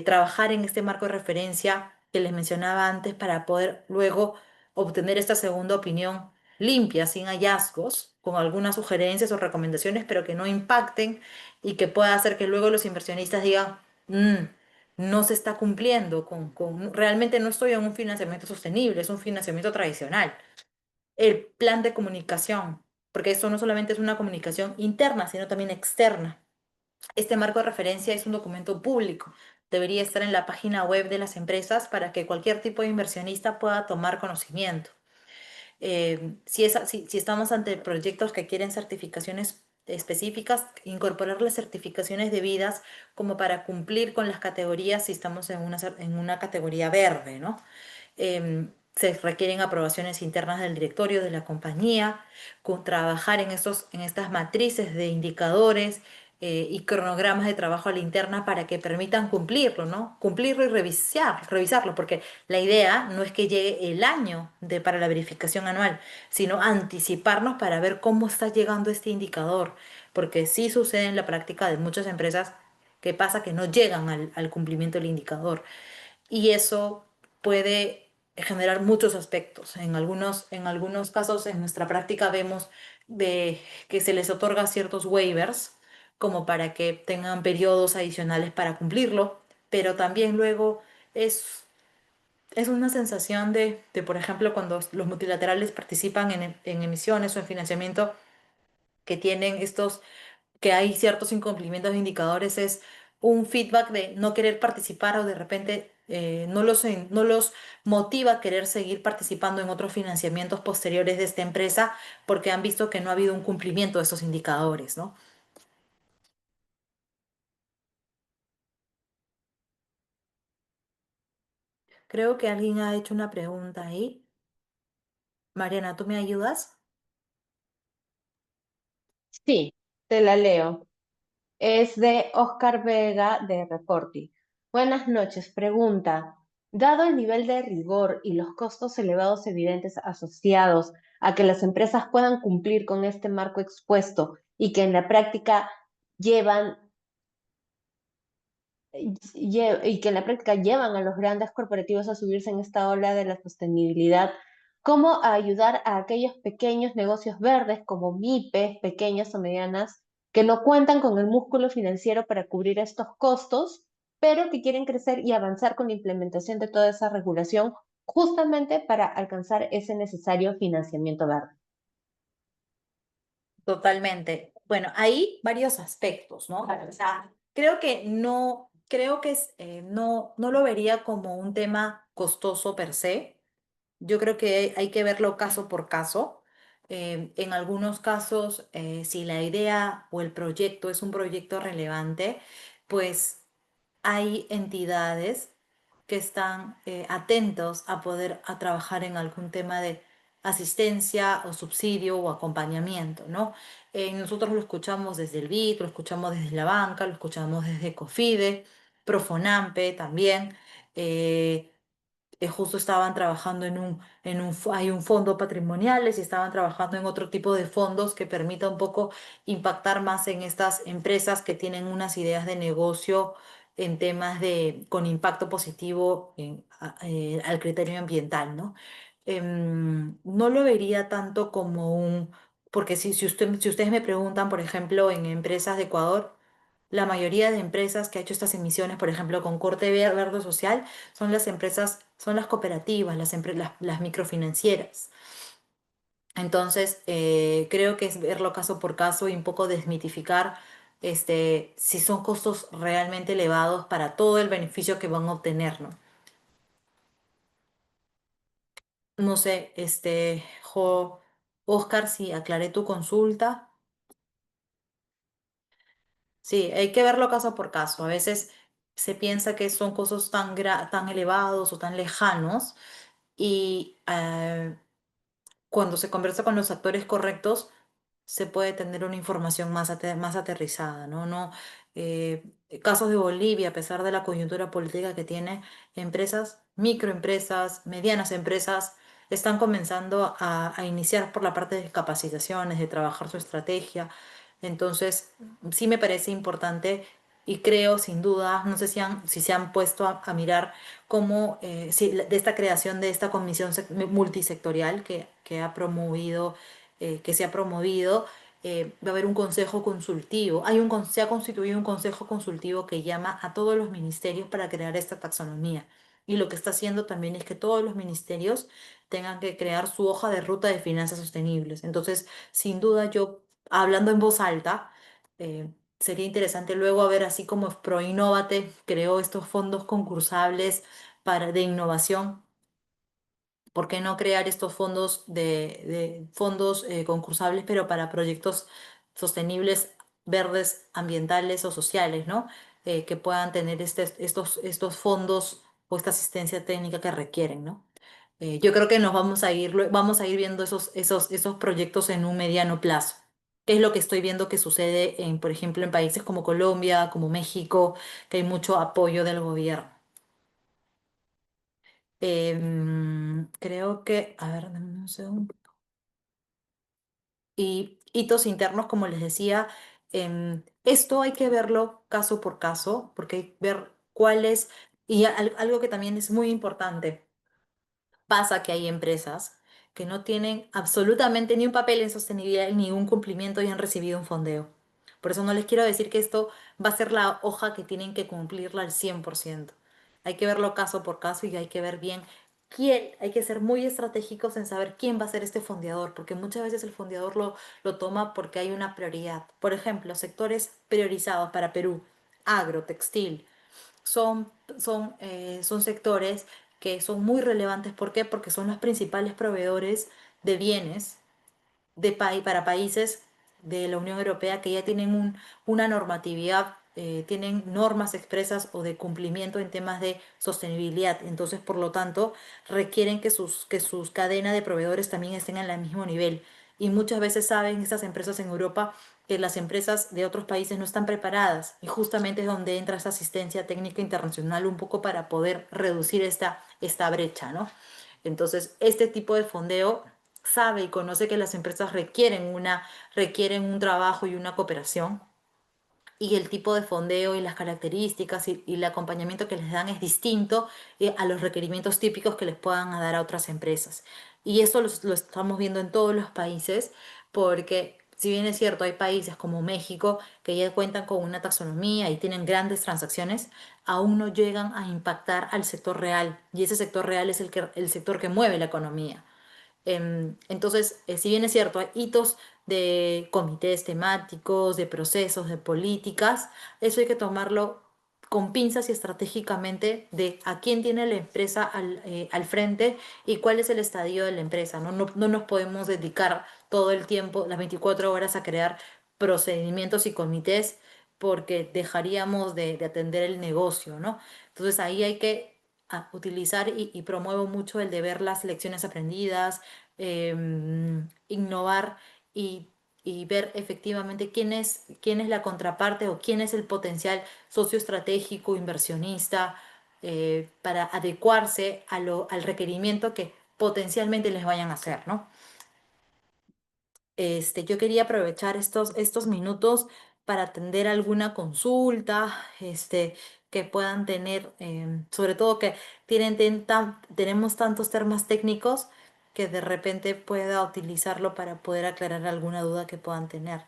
Trabajar en este marco de referencia que les mencionaba antes para poder luego obtener esta segunda opinión limpia, sin hallazgos, con algunas sugerencias o recomendaciones, pero que no impacten y que pueda hacer que luego los inversionistas digan, "Mm, no se está cumpliendo realmente no estoy en un financiamiento sostenible, es un financiamiento tradicional. El plan de comunicación, porque esto no solamente es una comunicación interna, sino también externa. Este marco de referencia es un documento público. Debería estar en la página web de las empresas para que cualquier tipo de inversionista pueda tomar conocimiento. Si estamos ante proyectos que quieren certificaciones específicas, incorporar las certificaciones debidas como para cumplir con las categorías si estamos en una categoría verde, ¿no? Se requieren aprobaciones internas del directorio de la compañía, trabajar en estas matrices de indicadores y cronogramas de trabajo a la interna para que permitan cumplirlo, ¿no? Cumplirlo y revisarlo, porque la idea no es que llegue el año para la verificación anual, sino anticiparnos para ver cómo está llegando este indicador, porque sí sucede en la práctica de muchas empresas que pasa que no llegan al cumplimiento del indicador y eso puede generar muchos aspectos. En algunos casos en nuestra práctica vemos que se les otorga ciertos waivers como para que tengan periodos adicionales para cumplirlo, pero también luego es, es una sensación por ejemplo, cuando los multilaterales participan en emisiones o en financiamiento que tienen que hay ciertos incumplimientos de indicadores, es un feedback de no querer participar o de repente no los motiva a querer seguir participando en otros financiamientos posteriores de esta empresa porque han visto que no ha habido un cumplimiento de esos indicadores, ¿no? Creo que alguien ha hecho una pregunta ahí. Mariana, ¿tú me ayudas? Sí, te la leo. Es de Oscar Vega de Reporti. Buenas noches. Pregunta, dado el nivel de rigor y los costos elevados evidentes asociados a que las empresas puedan cumplir con este marco expuesto y que en la práctica llevan y que en la práctica llevan a los grandes corporativos a subirse en esta ola de la sostenibilidad, ¿cómo ayudar a aquellos pequeños negocios verdes como MIPES, pequeñas o medianas, que no cuentan con el músculo financiero para cubrir estos costos, pero que quieren crecer y avanzar con la implementación de toda esa regulación justamente para alcanzar ese necesario financiamiento verde? Totalmente. Bueno, hay varios aspectos, ¿no? O sea, creo que no lo vería como un tema costoso per se. Yo creo que hay que verlo caso por caso. En algunos casos, si la idea o el proyecto es un proyecto relevante, pues hay entidades que están atentos a poder a trabajar en algún tema de asistencia o subsidio o acompañamiento, ¿no? Nosotros lo escuchamos desde el BID, lo escuchamos desde la banca, lo escuchamos desde COFIDE, Profonampe también. eh, Justo estaban trabajando hay un fondo patrimoniales y estaban trabajando en otro tipo de fondos que permita un poco impactar más en estas empresas que tienen unas ideas de negocio en temas con impacto positivo al criterio ambiental, ¿no? No lo vería tanto como porque si ustedes me preguntan, por ejemplo, en empresas de Ecuador, la mayoría de empresas que ha hecho estas emisiones, por ejemplo, con corte verde social, son las empresas, son las cooperativas, las microfinancieras. Entonces, creo que es verlo caso por caso y un poco desmitificar si son costos realmente elevados para todo el beneficio que van a obtener, ¿no? No sé, Oscar, si aclaré tu consulta. Sí, hay que verlo caso por caso. A veces se piensa que son costos tan elevados o tan lejanos y cuando se conversa con los actores correctos se puede tener una información más aterrizada, ¿no? Eh, Casos de Bolivia, a pesar de la coyuntura política que tiene, empresas, microempresas, medianas empresas, están comenzando a iniciar por la parte de capacitaciones, de trabajar su estrategia. Entonces, sí me parece importante y creo, sin duda, no sé si se han puesto a mirar cómo, de esta creación de esta comisión multisectorial que ha promovido, que se ha promovido. va a haber un consejo consultivo. Se ha constituido un consejo consultivo que llama a todos los ministerios para crear esta taxonomía. Y lo que está haciendo también es que todos los ministerios tengan que crear su hoja de ruta de finanzas sostenibles. Entonces, sin duda, yo, hablando en voz alta, sería interesante luego ver, así como ProInnovate creó estos fondos concursables de innovación. ¿Por qué no crear estos fondos de fondos concursables, pero para proyectos sostenibles, verdes, ambientales o sociales, ¿no? Que puedan tener estos fondos o esta asistencia técnica que requieren, ¿no? Yo creo que nos vamos a ir viendo esos proyectos en un mediano plazo, que es lo que estoy viendo que sucede por ejemplo, en países como Colombia, como México, que hay mucho apoyo del gobierno. Creo que, a ver, dame un segundo. Y hitos internos, como les decía, esto hay que verlo caso por caso, porque hay que ver cuáles, y algo que también es muy importante. Pasa que hay empresas que no tienen absolutamente ni un papel en sostenibilidad ni un cumplimiento y han recibido un fondeo. Por eso no les quiero decir que esto va a ser la hoja que tienen que cumplirla al 100%. Hay que verlo caso por caso y hay que ver bien quién, hay que ser muy estratégicos en saber quién va a ser este fondeador, porque muchas veces el fondeador lo toma porque hay una prioridad. Por ejemplo, sectores priorizados para Perú, agro, textil, son sectores que son muy relevantes. ¿Por qué? Porque son los principales proveedores de bienes para países de la Unión Europea que ya tienen una normatividad, tienen normas expresas o de cumplimiento en temas de sostenibilidad. Entonces, por lo tanto, requieren que sus cadenas de proveedores también estén al mismo nivel. Y muchas veces saben estas empresas en Europa que las empresas de otros países no están preparadas. Y justamente es donde entra esa asistencia técnica internacional un poco para poder reducir esta brecha, ¿no? Entonces, este tipo de fondeo sabe y conoce que las empresas requieren un trabajo y una cooperación, y el tipo de fondeo y las características y el acompañamiento que les dan es distinto a los requerimientos típicos que les puedan dar a otras empresas. Y eso lo estamos viendo en todos los países, porque si bien es cierto, hay países como México que ya cuentan con una taxonomía y tienen grandes transacciones, aún no llegan a impactar al sector real. Y ese sector real es el sector que mueve la economía. Entonces, si bien es cierto, hay hitos de comités temáticos, de procesos, de políticas, eso hay que tomarlo con pinzas y estratégicamente de a quién tiene la empresa al frente y cuál es el estadio de la empresa, ¿no? No nos podemos dedicar todo el tiempo, las 24 horas, a crear procedimientos y comités, porque dejaríamos de atender el negocio, ¿no? Entonces ahí hay que utilizar y promuevo mucho el de ver las lecciones aprendidas, innovar y ver efectivamente quién es la contraparte o quién es el potencial socio estratégico, inversionista, para adecuarse al requerimiento que potencialmente les vayan a hacer, ¿no? Yo quería aprovechar estos minutos para atender alguna consulta, que puedan tener, sobre todo que tenemos tantos temas técnicos que de repente pueda utilizarlo para poder aclarar alguna duda que puedan tener.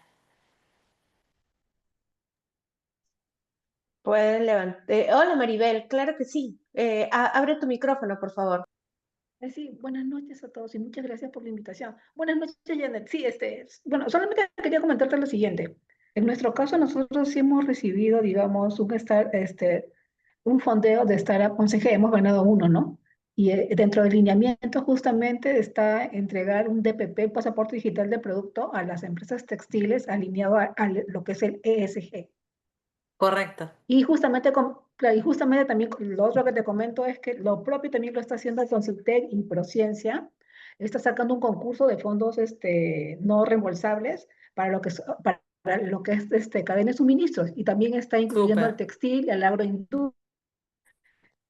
Pueden levantar. Hola Maribel, claro que sí. Abre tu micrófono, por favor. Sí, buenas noches a todos y muchas gracias por la invitación. Buenas noches, Janet. Sí, bueno, solamente quería comentarte lo siguiente. En nuestro caso, nosotros sí hemos recibido, digamos, un fondeo de Startup Conseje, hemos ganado uno, ¿no? Y dentro del lineamiento justamente está entregar un DPP, pasaporte digital de producto, a las empresas textiles alineado a lo que es el ESG. Correcto, Claro, y justamente también lo otro que te comento es que lo propio también lo está haciendo el Consultec y Prociencia. Está sacando un concurso de fondos no reembolsables para lo que es cadena de suministros, y también está incluyendo al súper. textil y al agroindustria.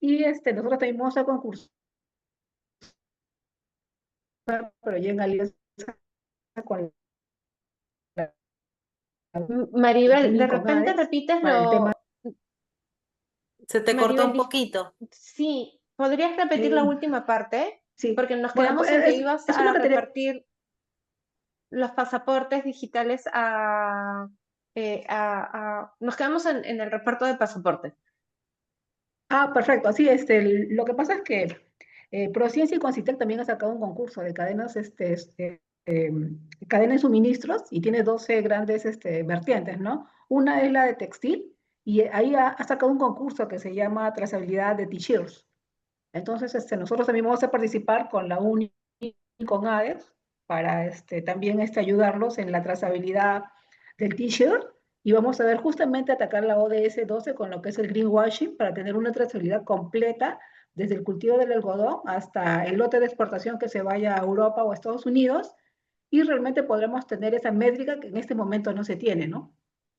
Y nosotros también vamos a concursar, pero ya en alianza con la Maribel, de y con repente ADEX repites para el tema. Se te cortó Maribel, un poquito. sí, ¿podrías repetir la eh, última parte? sí, Porque nos bueno, quedamos pues en que ibas eso es a lo que tenía. repartir. los pasaportes digitales nos quedamos en el reparto de pasaportes. Ah, perfecto. Sí, lo que pasa es que Prociencia y Concitec también ha sacado un concurso de cadenas, cadena de suministros y tiene 12 grandes vertientes, ¿no? Una es la de textil y ahí ha sacado un concurso que se llama trazabilidad de t-shirts. Entonces, nosotros también vamos a participar con la UNI y con ADES para también ayudarlos en la trazabilidad del t-shirt y vamos a ver justamente atacar la ODS 12 con lo que es el greenwashing para tener una trazabilidad completa desde el cultivo del algodón hasta el lote de exportación que se vaya a Europa o a Estados Unidos y realmente podremos tener esa métrica que en este momento no se tiene, ¿no?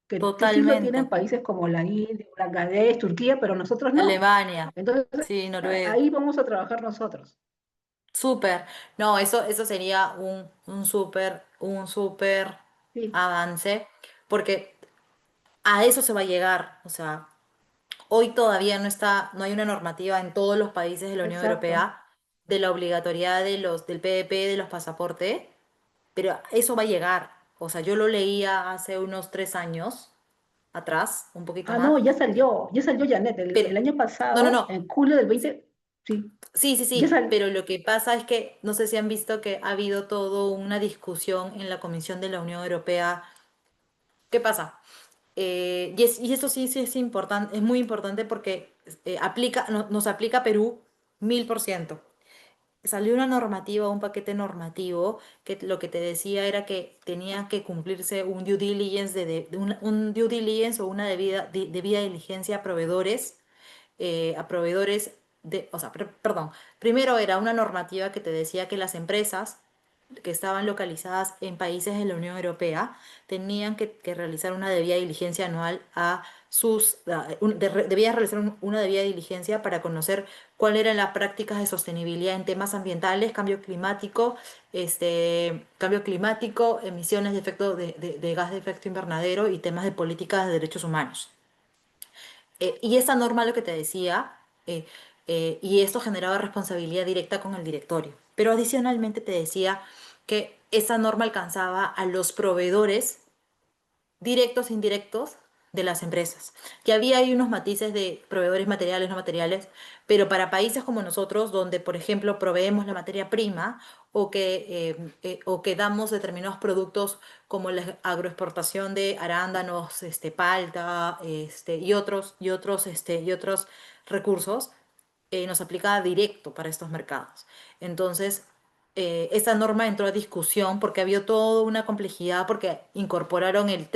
Que sí lo tienen Totalmente. países como la India, Bangladesh, Turquía, pero nosotros no. Alemania, Entonces, sí, Noruega. ahí vamos a trabajar nosotros. Súper. No, eso sería un súper Sí, avance, porque a eso se va a llegar. O sea, hoy todavía no hay una normativa en todos los países de la Unión exacto. Europea de la obligatoriedad del PVP, de los pasaportes, pero eso va a llegar. O sea, yo lo leía hace unos 3 años atrás, un poquito Ah, no, más, ya salió Janet. pero El año no, no, pasado, no. en julio del 20, sí, Sí, sí, ya sí, salió. pero lo que pasa es que no sé si han visto que ha habido toda una discusión en la Comisión de la Unión Europea. ¿Qué pasa? Y eso sí, sí es importante, es muy importante porque nos aplica a Perú 1000%. Salió una normativa, un paquete normativo, que lo que te decía era que tenía que cumplirse un due diligence, un due diligence o una debida diligencia a proveedores o sea, perdón, primero era una normativa que te decía que las empresas que estaban localizadas en países de la Unión Europea tenían que realizar una debida diligencia anual debían realizar una debida diligencia para conocer cuáles eran las prácticas de sostenibilidad en temas ambientales, cambio climático, emisiones de efecto de gas de efecto invernadero y temas de políticas de derechos humanos. Y esa norma lo que te decía, y esto generaba responsabilidad directa con el directorio. Pero adicionalmente te decía que esa norma alcanzaba a los proveedores directos e indirectos de las empresas. Que había ahí unos matices de proveedores materiales, no materiales, pero para países como nosotros, donde, por ejemplo, proveemos la materia prima o que damos determinados productos como la agroexportación de arándanos, palta, y otros recursos, nos aplica directo para estos mercados. Entonces, esa norma entró a discusión porque había toda una complejidad, porque incorporaron el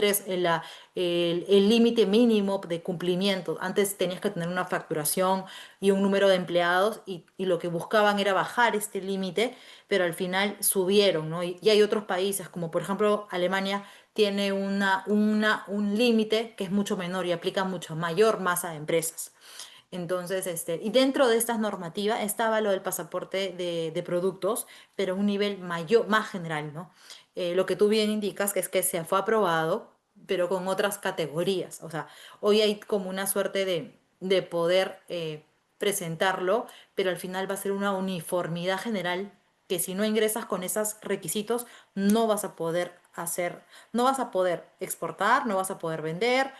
límite mínimo de cumplimiento. Antes tenías que tener una facturación y un número de empleados y lo que buscaban era bajar este límite, pero al final subieron, ¿no? Y hay otros países, como por ejemplo Alemania, tiene un límite que es mucho menor y aplica mucho mayor masa de empresas. Entonces, y dentro de estas normativas estaba lo del pasaporte de productos, pero a un nivel mayor, más general, ¿no? Lo que tú bien indicas que es que se fue aprobado, pero con otras categorías. O sea, hoy hay como una suerte de poder presentarlo, pero al final va a ser una uniformidad general que si no ingresas con esos requisitos, no vas a poder no vas a poder exportar, no vas a poder vender,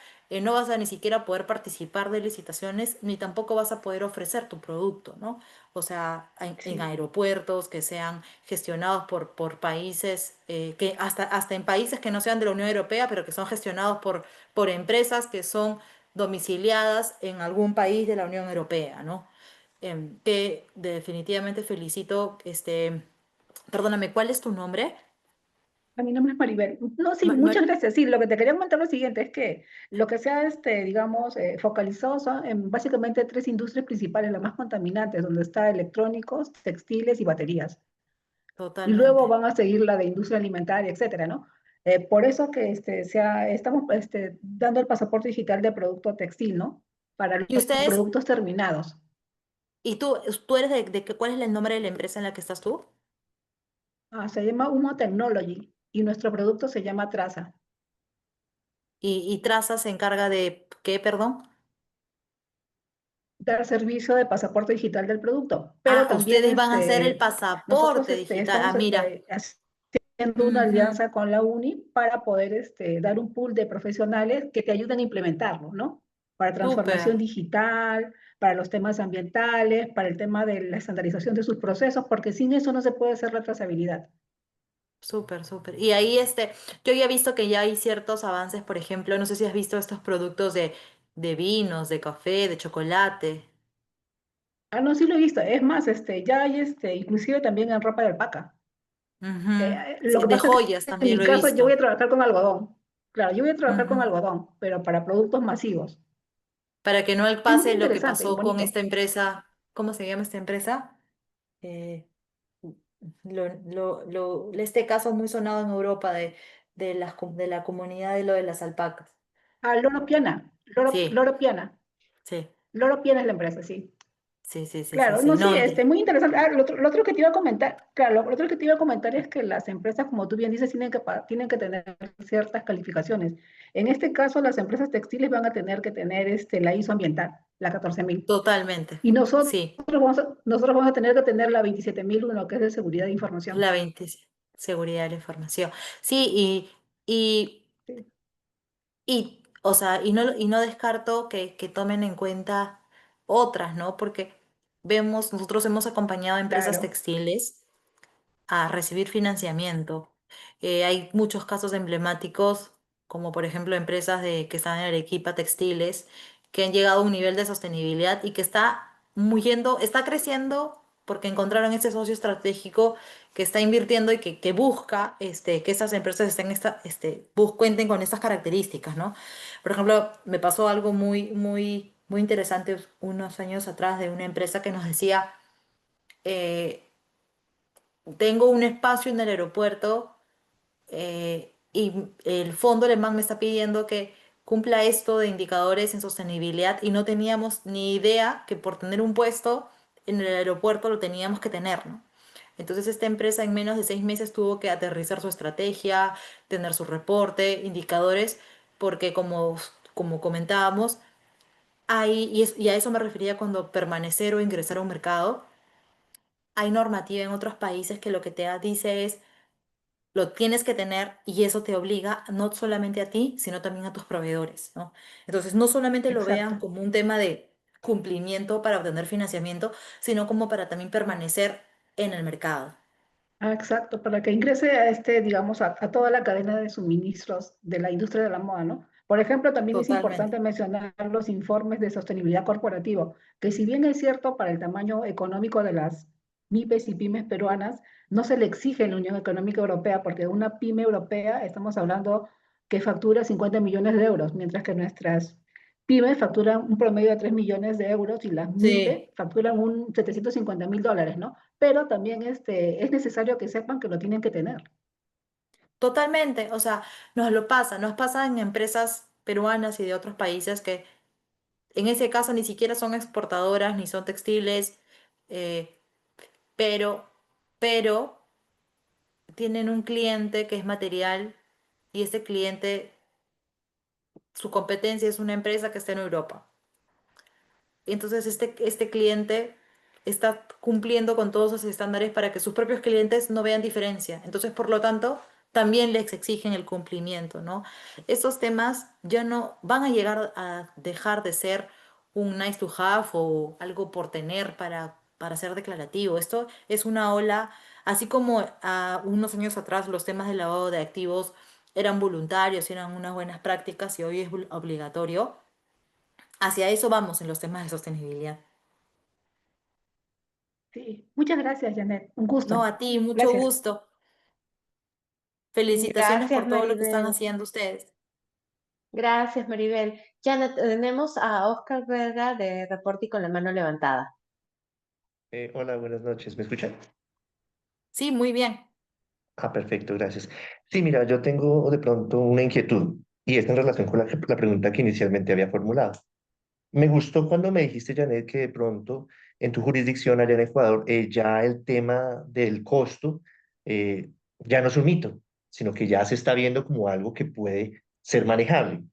no vas a ni siquiera poder participar de licitaciones, ni tampoco vas a poder ofrecer tu producto, ¿no? O sea, en Sí, aeropuertos que sean gestionados por países, que hasta en países que no sean de la Unión Europea, pero que son gestionados por empresas que son domiciliadas en algún país de la Unión Europea, ¿no? Que definitivamente felicito, perdóname, ¿cuál es tu nombre? a mi nombre es Maribel. No, sí, muchas gracias. Sí, lo que te quería comentar lo siguiente es que lo que se ha, digamos, focalizado son en básicamente tres industrias principales, las más contaminantes, donde está electrónicos, textiles y baterías. Y luego Totalmente. van a seguir la de industria alimentaria, etcétera, ¿no? Por eso que estamos dando el pasaporte digital de producto textil, ¿no? Para ¿Y los ustedes, productos terminados. y tú eres cuál es el nombre de la empresa en la que estás tú? Ah, se llama Humo Technology y nuestro producto se llama Traza. Y Traza se encarga de qué, perdón. Dar servicio de pasaporte digital del producto, pero Ah, también ustedes van a hacer el nosotros pasaporte digital. Ah, estamos mira, una Ujú. alianza con la UNI para poder dar un pool de profesionales que te ayuden a implementarlo, ¿no? Para Súper, transformación digital, para los temas ambientales, para el tema de la estandarización de sus procesos, porque sin eso no se puede hacer la trazabilidad. súper, súper. Y ahí yo ya he visto que ya hay ciertos avances, por ejemplo, no sé si has visto estos productos de vinos, de café, de chocolate. Ah, no, sí lo he visto. Es más, ya hay inclusive también en ropa de alpaca. Ujú. Lo Sí, que de pasa es que joyas en también mi lo he caso yo voy a visto. trabajar con algodón. Claro, yo voy a trabajar con Ujú. algodón, pero para productos masivos. Para que no Es muy pase lo que interesante y pasó con bonito. esta empresa, ¿cómo se llama esta empresa? Eh, este caso muy sonado en Europa de la comunidad de lo de las alpacas. Ah, Loro Piana. Sí, Loro Piana. sí, Loro Piana es la empresa, sí. sí, sí, sí, sí, Claro, sí. no, sí, No, muy interesante. Ah, lo otro que te iba a comentar, claro, lo otro que te iba a comentar es que las empresas, como tú bien dices, tienen que tener ciertas calificaciones. En este caso, las empresas textiles van a tener que tener la ISO ambiental, la 14.000. totalmente. Y nosotros, Sí, nosotros vamos a tener que tener la 27.001, que es de seguridad de información. la 20 seguridad de la información. Sí, y Sí, o sea, y no descarto que tomen en cuenta otras, ¿no? Porque nosotros hemos acompañado a empresas claro, textiles a recibir financiamiento. Hay muchos casos emblemáticos, como por ejemplo empresas que están en Arequipa Textiles, que han llegado a un nivel de sostenibilidad y que está creciendo porque encontraron ese socio estratégico que está invirtiendo y que busca que esas empresas cuenten con estas características, ¿no? Por ejemplo, me pasó algo muy, muy, muy interesante unos años atrás de una empresa que nos decía, eh, tengo un espacio en el aeropuerto y el fondo alemán me está pidiendo que cumpla esto de indicadores en sostenibilidad y no teníamos ni idea que por tener un puesto en el aeropuerto lo teníamos que tener, ¿no? Entonces esta empresa en menos de 6 meses tuvo que aterrizar su estrategia, tener su reporte, indicadores, porque como comentábamos, y a eso me refería cuando permanecer o ingresar a un mercado, hay normativa en otros países que lo que dice es lo tienes que tener y eso te obliga no solamente a ti, sino también a tus proveedores, ¿no? Entonces, no solamente lo vean exacto. como un tema de cumplimiento para obtener financiamiento, sino como para también permanecer en el mercado. Ah, exacto, para que ingrese a digamos, a toda la cadena de suministros de la industria de la moda, ¿no? Por ejemplo, también es Totalmente. importante mencionar los informes de sostenibilidad corporativo, que si bien es cierto para el tamaño económico de las MIPES y pymes peruanas, no se le exige en la Unión Económica Europea, porque una pyme europea estamos hablando que factura 50 millones de euros, mientras que nuestras pymes facturan un promedio de 3 millones de euros y las Sí, MIPE facturan un 750.000 dólares, ¿no? Pero también es necesario que sepan que lo tienen que tener. totalmente. O sea, nos pasa en empresas peruanas y de otros países que en ese caso ni siquiera son exportadoras ni son textiles, eh, pero, pero tienen un cliente que es material y ese cliente, su competencia es una empresa que está en Europa. Y entonces este cliente está cumpliendo con todos esos estándares para que sus propios clientes no vean diferencia. Entonces, por lo tanto, también les exigen el cumplimiento, ¿no? Estos temas ya no van a llegar a dejar de ser un nice to have o algo por tener para ser declarativo. Esto es una ola, así como a unos años atrás los temas de lavado de activos eran voluntarios, eran unas buenas prácticas y hoy es obligatorio. Hacia eso vamos en los temas de sostenibilidad. Sí, muchas gracias, Janet. Un No, gusto. a ti, mucho Gracias. gusto. Felicitaciones Gracias, por todo lo que están Maribel. haciendo ustedes. Gracias, Maribel. Ya tenemos a Oscar Verga de Reporte y con la mano levantada. Hola, buenas noches. ¿Me escuchan? Sí, muy bien. Ah, perfecto, gracias. Sí, mira, yo tengo de pronto una inquietud y es en relación con la pregunta que inicialmente había formulado. Me gustó cuando me dijiste, Janet, que de pronto en tu jurisdicción allá en Ecuador ya el tema del costo ya no es un mito, sino que ya se está viendo como algo que puede ser manejable.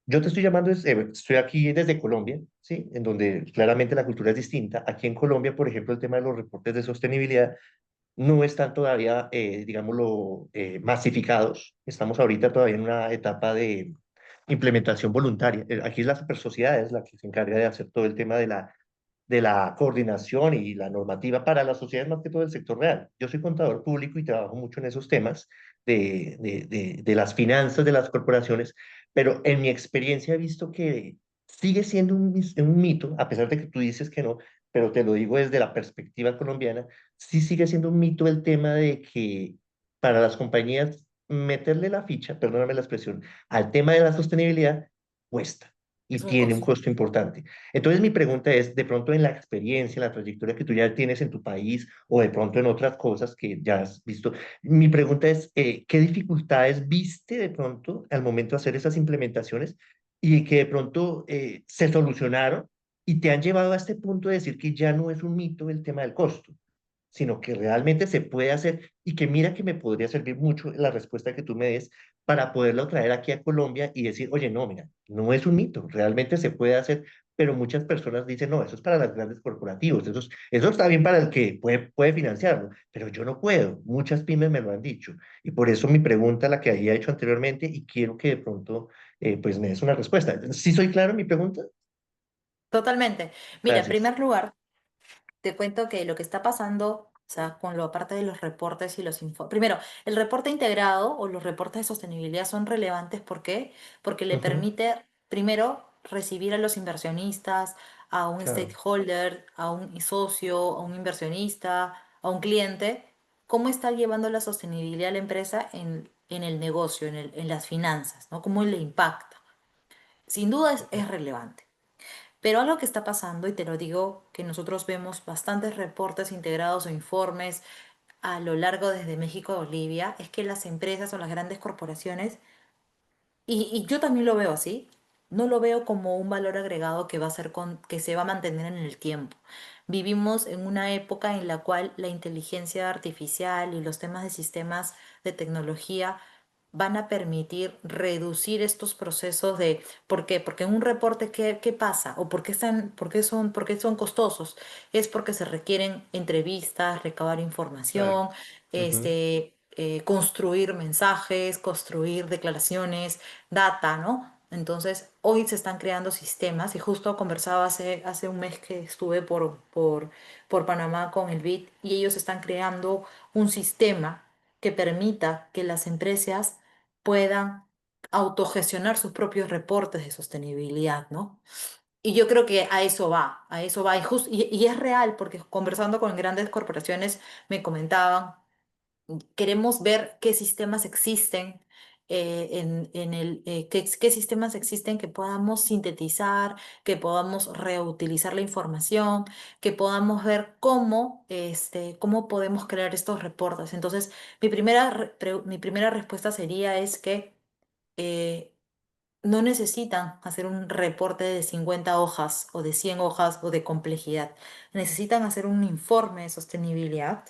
Yo te estoy llamando, estoy aquí desde Colombia, ¿sí? En donde claramente la cultura es distinta. Aquí en Colombia, por ejemplo, el tema de los reportes de sostenibilidad no están todavía, digámoslo, masificados. Estamos ahorita todavía en una etapa de implementación voluntaria. Aquí es la Supersociedad es la que se encarga de hacer todo el tema de la coordinación y la normativa para la sociedad, más que todo el sector real. Yo soy contador público y trabajo mucho en esos temas de las finanzas de las corporaciones, pero en mi experiencia he visto que sigue siendo un mito, a pesar de que tú dices que no, pero te lo digo desde la perspectiva colombiana, sí sigue siendo un mito el tema de que para las compañías meterle la ficha, perdóname la expresión, al tema de la sostenibilidad cuesta y Es un tiene un costo. costo importante. Entonces mi pregunta es, de pronto en la experiencia, en la trayectoria que tú ya tienes en tu país o de pronto en otras cosas que ya has visto, mi pregunta es, ¿qué dificultades viste de pronto al momento de hacer esas implementaciones y que de pronto se solucionaron y te han llevado a este punto de decir que ya no es un mito el tema del costo, sino que realmente se puede hacer y que mira que me podría servir mucho la respuesta que tú me des para poderlo traer aquí a Colombia y decir, oye, no, mira, no es un mito, realmente se puede hacer, pero muchas personas dicen, no, eso es para los grandes corporativos, eso está bien para el que puede financiarlo, pero yo no puedo, muchas pymes me lo han dicho, y por eso mi pregunta, la que había hecho anteriormente, y quiero que de pronto, pues me des una respuesta. ¿Sí soy claro en mi pregunta? Totalmente. Mira, en Gracias. primer lugar, te cuento que lo que está pasando, o sea, con lo aparte de los reportes y los informes. Primero, el reporte integrado o los reportes de sostenibilidad son relevantes. ¿Por qué? Porque le Ujú, permite, primero, recibir a los inversionistas, a un claro, stakeholder, a un socio, a un inversionista, a un cliente, cómo está llevando la sostenibilidad a la empresa en el negocio, en las finanzas, ¿no? Cómo le impacta. Sin duda es relevante. Pero algo que está pasando, y te lo digo, que nosotros vemos bastantes reportes integrados o informes a lo largo desde México a Bolivia, es que las empresas o las grandes corporaciones, y yo también lo veo así, no lo veo como un valor agregado que va a ser que se va a mantener en el tiempo. Vivimos en una época en la cual la inteligencia artificial y los temas de sistemas de tecnología van a permitir reducir estos procesos de, ¿por qué? Porque en un reporte, ¿qué pasa? ¿O por qué son costosos? Es porque se requieren entrevistas, recabar claro. información, Ujú, construir mensajes, construir declaraciones, data, ¿no? Entonces, hoy se están creando sistemas y justo conversaba hace un mes que estuve por Panamá con el BID y ellos están creando un sistema que permita que las empresas puedan autogestionar sus propios reportes de sostenibilidad, ¿no? Y yo creo que a eso va, y es real, porque conversando con grandes corporaciones me comentaban, queremos ver qué sistemas existen, qué sistemas existen que podamos sintetizar, que podamos reutilizar la información, que podamos ver cómo podemos crear estos reportes. Entonces, mi primera respuesta sería es que eh, no necesitan hacer un reporte de 50 hojas o de 100 hojas o de complejidad. Necesitan hacer un informe de sostenibilidad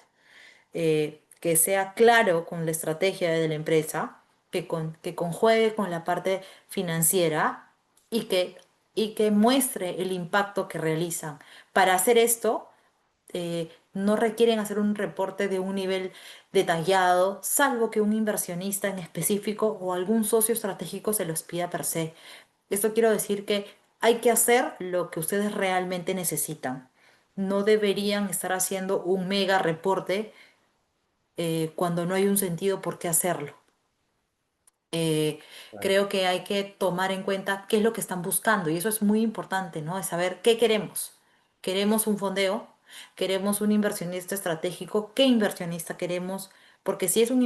que sea claro con la estrategia de la empresa, que conjuegue con la parte financiera y que muestre el impacto que realizan. Para hacer esto, no requieren hacer un reporte de un nivel detallado, salvo que un inversionista en específico o algún socio estratégico se los pida per se. Esto quiero decir que hay que hacer lo que ustedes realmente necesitan. No deberían estar haciendo un mega reporte cuando no hay un sentido por qué hacerlo. Eh, claro. Creo que hay que tomar en cuenta qué es lo que están buscando y eso es muy importante, ¿no? Es saber qué queremos. ¿Queremos un fondeo? ¿Queremos un inversionista estratégico? ¿Qué inversionista queremos? Porque si es un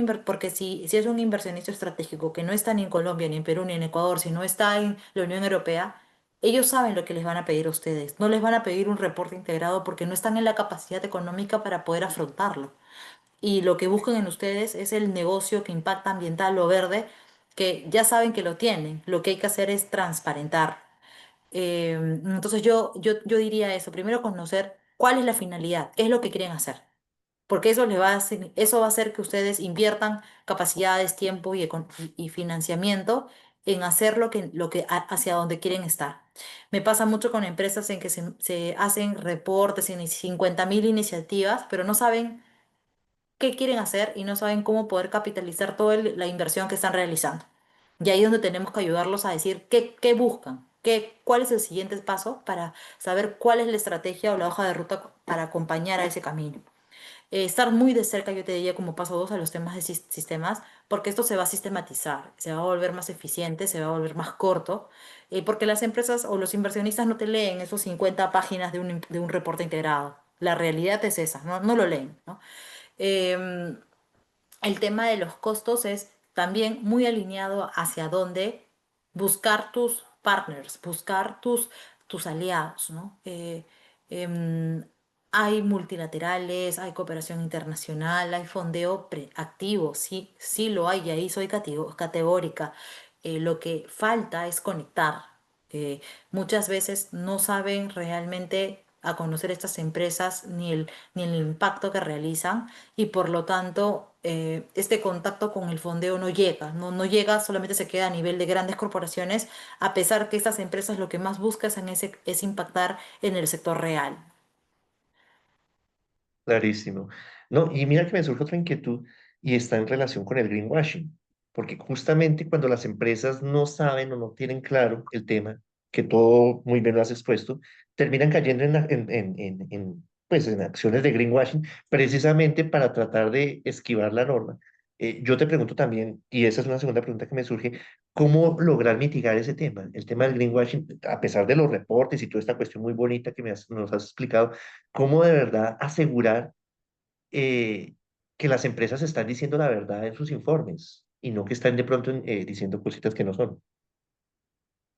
inversionista estratégico que no está ni en Colombia, ni en Perú, ni en Ecuador, si no está en la Unión Europea, ellos saben lo que les van a pedir a ustedes. No les van a pedir un reporte integrado porque no están en la capacidad económica para poder afrontarlo y lo que buscan en ustedes es el negocio que impacta ambiental o verde, que ya saben que lo tienen. Lo que hay que hacer es transparentar. Entonces yo diría eso, primero conocer cuál es la finalidad, qué es lo que quieren hacer, porque eso va a hacer que ustedes inviertan capacidades, tiempo y financiamiento en hacer hacia donde quieren estar. Me pasa mucho con empresas en que se hacen reportes en 50.000 iniciativas, pero no saben qué quieren hacer y no saben cómo poder capitalizar toda la inversión que están realizando. Y ahí es donde tenemos que ayudarlos a decir qué buscan, cuál es el siguiente paso para saber cuál es la estrategia o la hoja de ruta para acompañar a ese camino. Estar muy de cerca, yo te diría, como paso dos a los temas de sistemas, porque esto se va a sistematizar, se va a volver más eficiente, se va a volver más corto, porque las empresas o los inversionistas no te leen esos 50 páginas de un reporte integrado. La realidad es esa, no lo leen, ¿no? Em, el tema de los costos es también muy alineado hacia dónde buscar tus partners, buscar tus aliados, ¿no? Em, hay multilaterales, hay cooperación internacional, hay fondeo activo, sí, sí lo hay, y ahí soy categórica. Lo que falta es conectar. Eh, Muchas veces no saben realmente a conocer estas empresas ni el impacto que realizan y por lo tanto este contacto con el fondeo no llega, solamente se queda a nivel de grandes corporaciones, a pesar que estas empresas lo que más buscan es impactar en el sector real. Clarísimo. No, y mira que me surge otra inquietud y está en relación con el greenwashing, porque justamente cuando las empresas no saben o no tienen claro el tema, que todo muy bien lo has expuesto, terminan cayendo pues, en acciones de greenwashing precisamente para tratar de esquivar la norma. Yo te pregunto también, y esa es una segunda pregunta que me surge, ¿cómo lograr mitigar ese tema? El tema del greenwashing, a pesar de los reportes y toda esta cuestión muy bonita que nos has explicado, ¿cómo de verdad asegurar eh, que las empresas están diciendo la verdad en sus informes y no que están de pronto diciendo cositas que no son?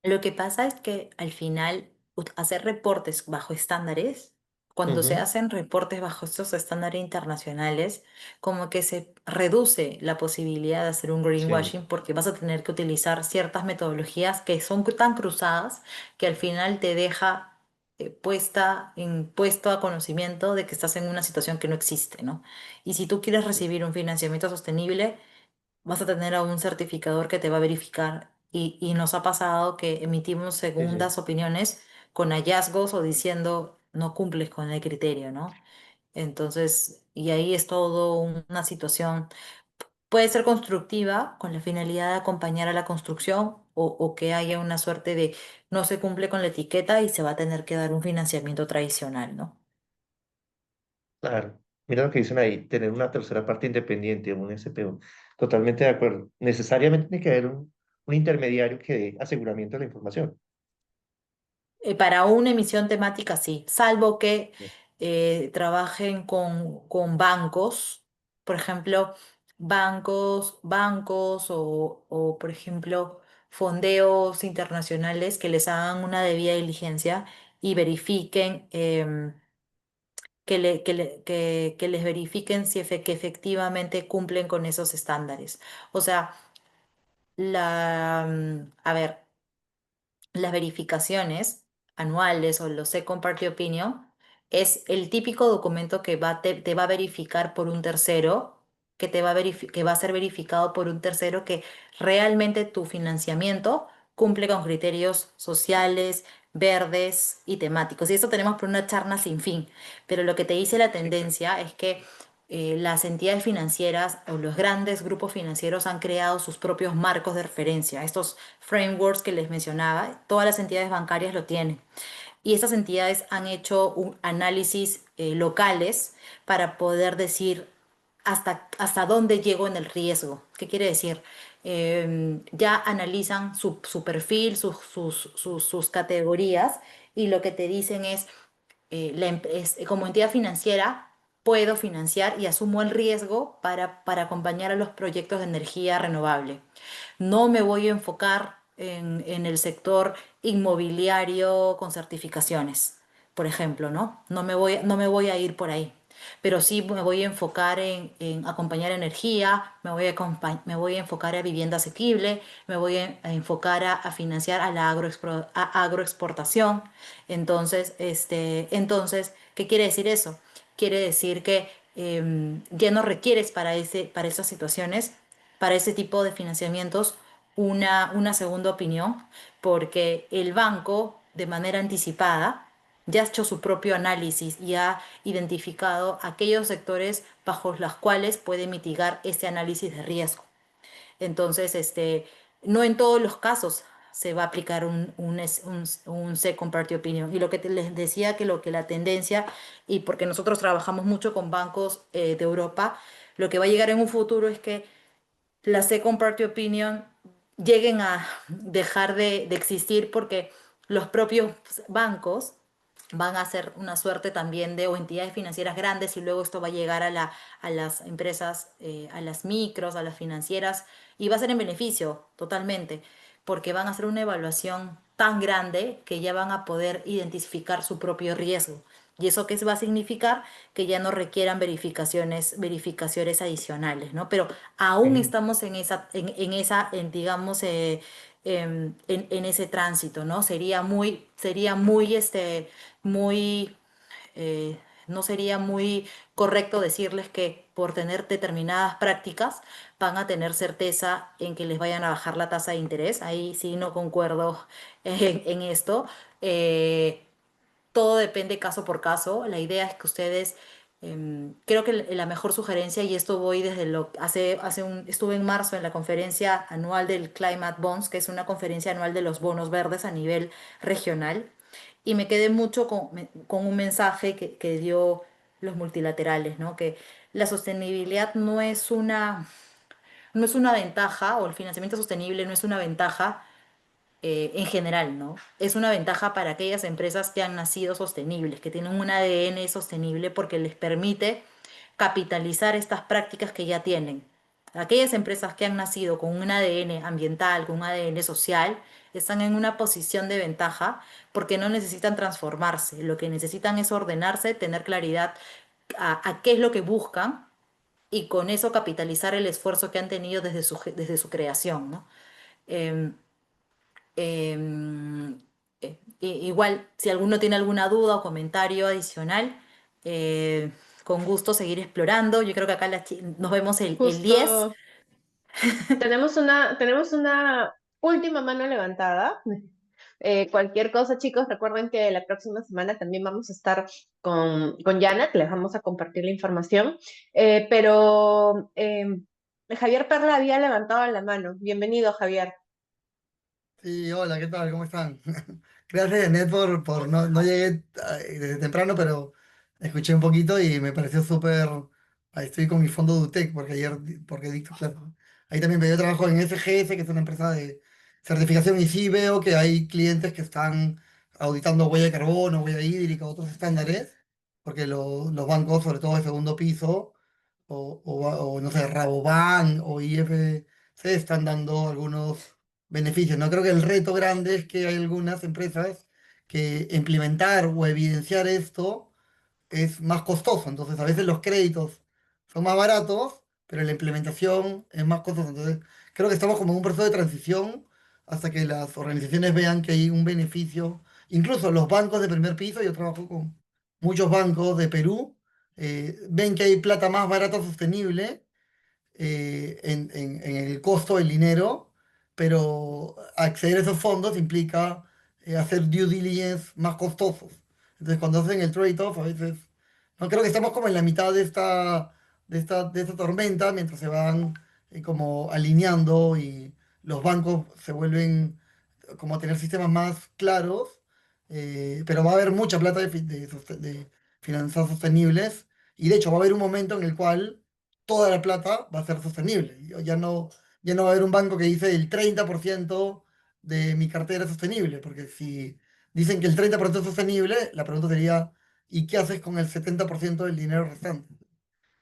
Lo que pasa es que al final hacer reportes bajo estándares, cuando se Ujú. hacen reportes bajo estos estándares internacionales, como que se reduce la posibilidad de hacer un Sí, greenwashing porque vas a tener que utilizar ciertas metodologías que son tan cruzadas que al final te deja puesto a conocimiento de que estás en una situación que no existe, ¿no? Y si tú quieres recibir un financiamiento sostenible, vas a tener a un certificador que te va a verificar y nos ha pasado que emitimos sí, sí, segundas opiniones con hallazgos o diciendo no cumples con el criterio, ¿no? Entonces, y ahí es todo una situación, puede ser constructiva con la finalidad de acompañar a la construcción o que haya una suerte de no se cumple con la etiqueta y se va a tener que dar un financiamiento tradicional, ¿no? claro. Mira lo que dicen ahí, tener una tercera parte independiente, un SPO. Totalmente de acuerdo. Necesariamente tiene que haber un intermediario que dé aseguramiento de la información. Para una emisión temática, sí, salvo que trabajen con bancos, por ejemplo, bancos por ejemplo, fondeos internacionales que les hagan una debida diligencia y verifiquen, que les verifiquen si que efectivamente cumplen con esos estándares. O sea, a ver. Las verificaciones anuales o los Second Party Opinion es el típico documento que te va a verificar por un tercero, que va a ser verificado por un tercero que realmente tu financiamiento cumple con criterios sociales, verdes y temáticos. Y eso tenemos por una charla sin fin. Pero lo que te dice la Sí, claro. tendencia es que las entidades financieras o los grandes grupos financieros han creado sus propios marcos de referencia. Estos frameworks que les mencionaba, todas las entidades bancarias lo tienen. Y estas entidades han hecho un análisis locales para poder decir hasta dónde llego en el riesgo. ¿Qué quiere decir? Ya analizan su perfil, sus categorías y lo que te dicen es como entidad financiera, puedo financiar y asumo el riesgo para acompañar a los proyectos de energía renovable. No me voy a enfocar en el sector inmobiliario con certificaciones, por ejemplo, ¿no? No me voy a ir por ahí. Pero sí me voy a enfocar en acompañar energía, me voy a enfocar a vivienda asequible, me voy a enfocar a financiar a la agroexportación. Entonces, ¿qué quiere decir eso? Quiere decir que ya no requieres para esas situaciones, para ese tipo de financiamientos, una segunda opinión, porque el banco, de manera anticipada, ya ha hecho su propio análisis y ha identificado aquellos sectores bajo los cuales puede mitigar este análisis de riesgo. Entonces, no en todos los casos se va a aplicar un second party opinion. Y lo que les decía que lo que la tendencia, y porque nosotros trabajamos mucho con bancos de Europa, lo que va a llegar en un futuro es que la second party opinion lleguen a dejar de existir porque los propios bancos van a ser una suerte también de o entidades financieras grandes y luego esto va a llegar a las empresas, a las micros, a las financieras y va a ser en beneficio totalmente porque van a hacer una evaluación tan grande que ya van a poder identificar su propio riesgo. ¿Y eso qué va a significar? Que ya no requieran verificaciones adicionales, ¿no? Pero aún Sí. estamos digamos, en ese tránsito, ¿no? Sería muy, muy, eh, no sería muy correcto decirles que por tener determinadas prácticas van a tener certeza en que les vayan a bajar la tasa de interés. Ahí sí no concuerdo en esto. Eh, Todo depende caso por caso. La idea es que ustedes, creo que la mejor sugerencia, y esto voy desde estuve en marzo en la conferencia anual del Climate Bonds, que es una conferencia anual de los bonos verdes a nivel regional, y me quedé mucho con un mensaje que dio los multilaterales, ¿no? Que la sostenibilidad no es una ventaja, o el financiamiento sostenible no es una ventaja en general, ¿no? Es una ventaja para aquellas empresas que han nacido sostenibles, que tienen un ADN sostenible porque les permite capitalizar estas prácticas que ya tienen. Aquellas empresas que han nacido con un ADN ambiental, con un ADN social, están en una posición de ventaja porque no necesitan transformarse. Lo que necesitan es ordenarse, tener claridad a qué es lo que buscan y con eso capitalizar el esfuerzo que han tenido desde su creación, ¿no? Em, Em, Igual, si alguno tiene alguna duda o comentario adicional, con gusto seguir explorando. Yo creo que acá nos vemos el 10. Justo tenemos una última mano levantada. Cualquier cosa, chicos, recuerden que la próxima semana también vamos a estar con Janet, les vamos a compartir la información. Pero Javier Perla había levantado la mano. Bienvenido, Javier. Sí, hola, ¿qué tal? ¿Cómo están? Gracias, Net, no llegué desde temprano, pero escuché un poquito y me pareció súper. Ahí estoy con mi fondo de UTEC, porque dicto clases. Ahí también yo trabajo en SGS, que es una empresa de certificación, y sí veo que hay clientes que están auditando huella de carbono, huella hídrica, otros estándares, porque los bancos, sobre todo de segundo piso, o no sé, Rabobank o IFC, están dando algunos beneficios. No creo que el reto grande es que hay algunas empresas que implementar o evidenciar esto es más costoso. Entonces, a veces los créditos son más baratos, pero la implementación es más costosa. Entonces, creo que estamos como en un proceso de transición hasta que las organizaciones vean que hay un beneficio. Incluso los bancos de primer piso, yo trabajo con muchos bancos de Perú, ven que hay plata más barata sostenible en el costo del dinero, pero acceder a esos fondos implica hacer due diligence más costosos. Entonces, cuando hacen el trade-off, a veces, no creo que estamos como en la mitad de esta tormenta, mientras se van como alineando y los bancos se vuelven como a tener sistemas más claros, pero va a haber mucha plata de finanzas sostenibles y de hecho va a haber un momento en el cual toda la plata va a ser sostenible. Ya no va a haber un banco que dice el 30% de mi cartera es sostenible, porque si dicen que el 30% es sostenible, la pregunta sería, ¿y qué haces con el 70% del dinero restante?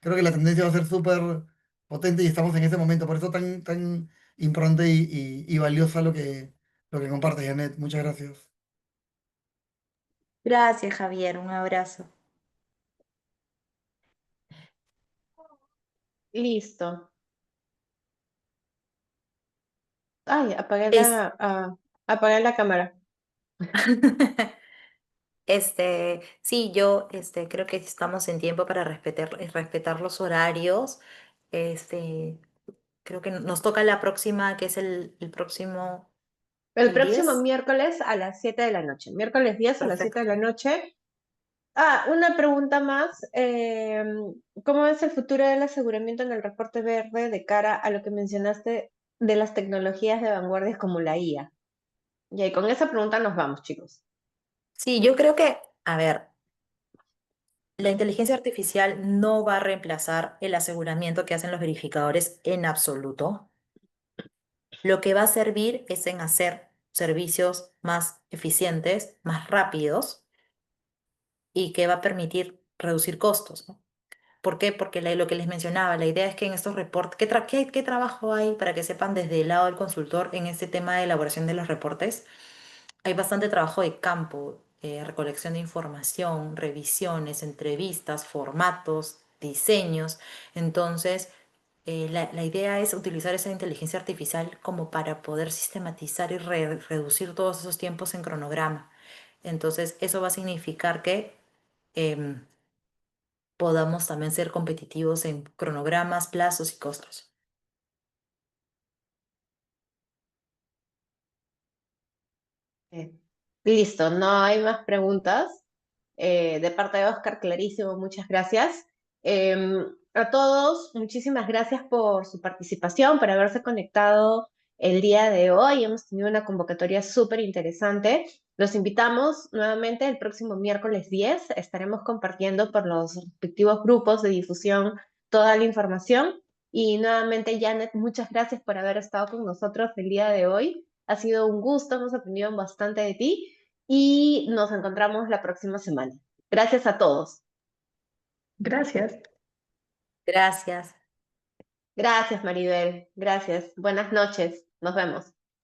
Creo que la tendencia va a ser súper potente y estamos en ese momento, por eso tan importante y valiosa lo que comparte Janet. Muchas gracias. Gracias, Javier. Un abrazo. Listo. Ay, Es, apagué la cámara. sí, yo creo que estamos en tiempo para respetar los horarios. Este, Creo que nos toca la próxima, que es el próximo. El ¿El próximo 10? miércoles a las 7 de la noche. Miércoles 10 a las 7 de la Perfecto. noche. Ah, una pregunta más. ¿Cómo es el futuro del aseguramiento en el reporte verde de cara a lo que mencionaste de las tecnologías de vanguardia como la IA? Y con esa pregunta nos vamos, chicos. Sí, yo creo que, a ver, la inteligencia artificial no va a reemplazar el aseguramiento que hacen los verificadores en absoluto. Lo que va a servir es en hacer servicios más eficientes, más rápidos y que va a permitir reducir costos, ¿no? ¿Por qué? Porque lo que les mencionaba, la idea es que en estos reportes, ¿qué trabajo hay para que sepan desde el lado del consultor en este tema de elaboración de los reportes? Hay bastante trabajo de campo, recolección de información, revisiones, entrevistas, formatos, diseños. Entonces, la idea es utilizar esa inteligencia artificial como para poder sistematizar y reducir todos esos tiempos en cronograma. Entonces, eso va a significar que em, podamos también ser competitivos en cronogramas, plazos y costos. Eh, Listo, no hay más preguntas. De parte de Oscar, clarísimo, muchas gracias. A todos, muchísimas gracias por su participación, por haberse conectado el día de hoy. Hemos tenido una convocatoria súper interesante. Los invitamos nuevamente el próximo miércoles 10. Estaremos compartiendo por los respectivos grupos de difusión toda la información. Y nuevamente, Janet, muchas gracias por haber estado con nosotros el día de hoy. Ha sido un gusto, hemos aprendido bastante de ti y nos encontramos la próxima semana. Gracias a todos. Gracias. Gracias. Gracias, Maribel. Gracias. Buenas noches. Nos vemos.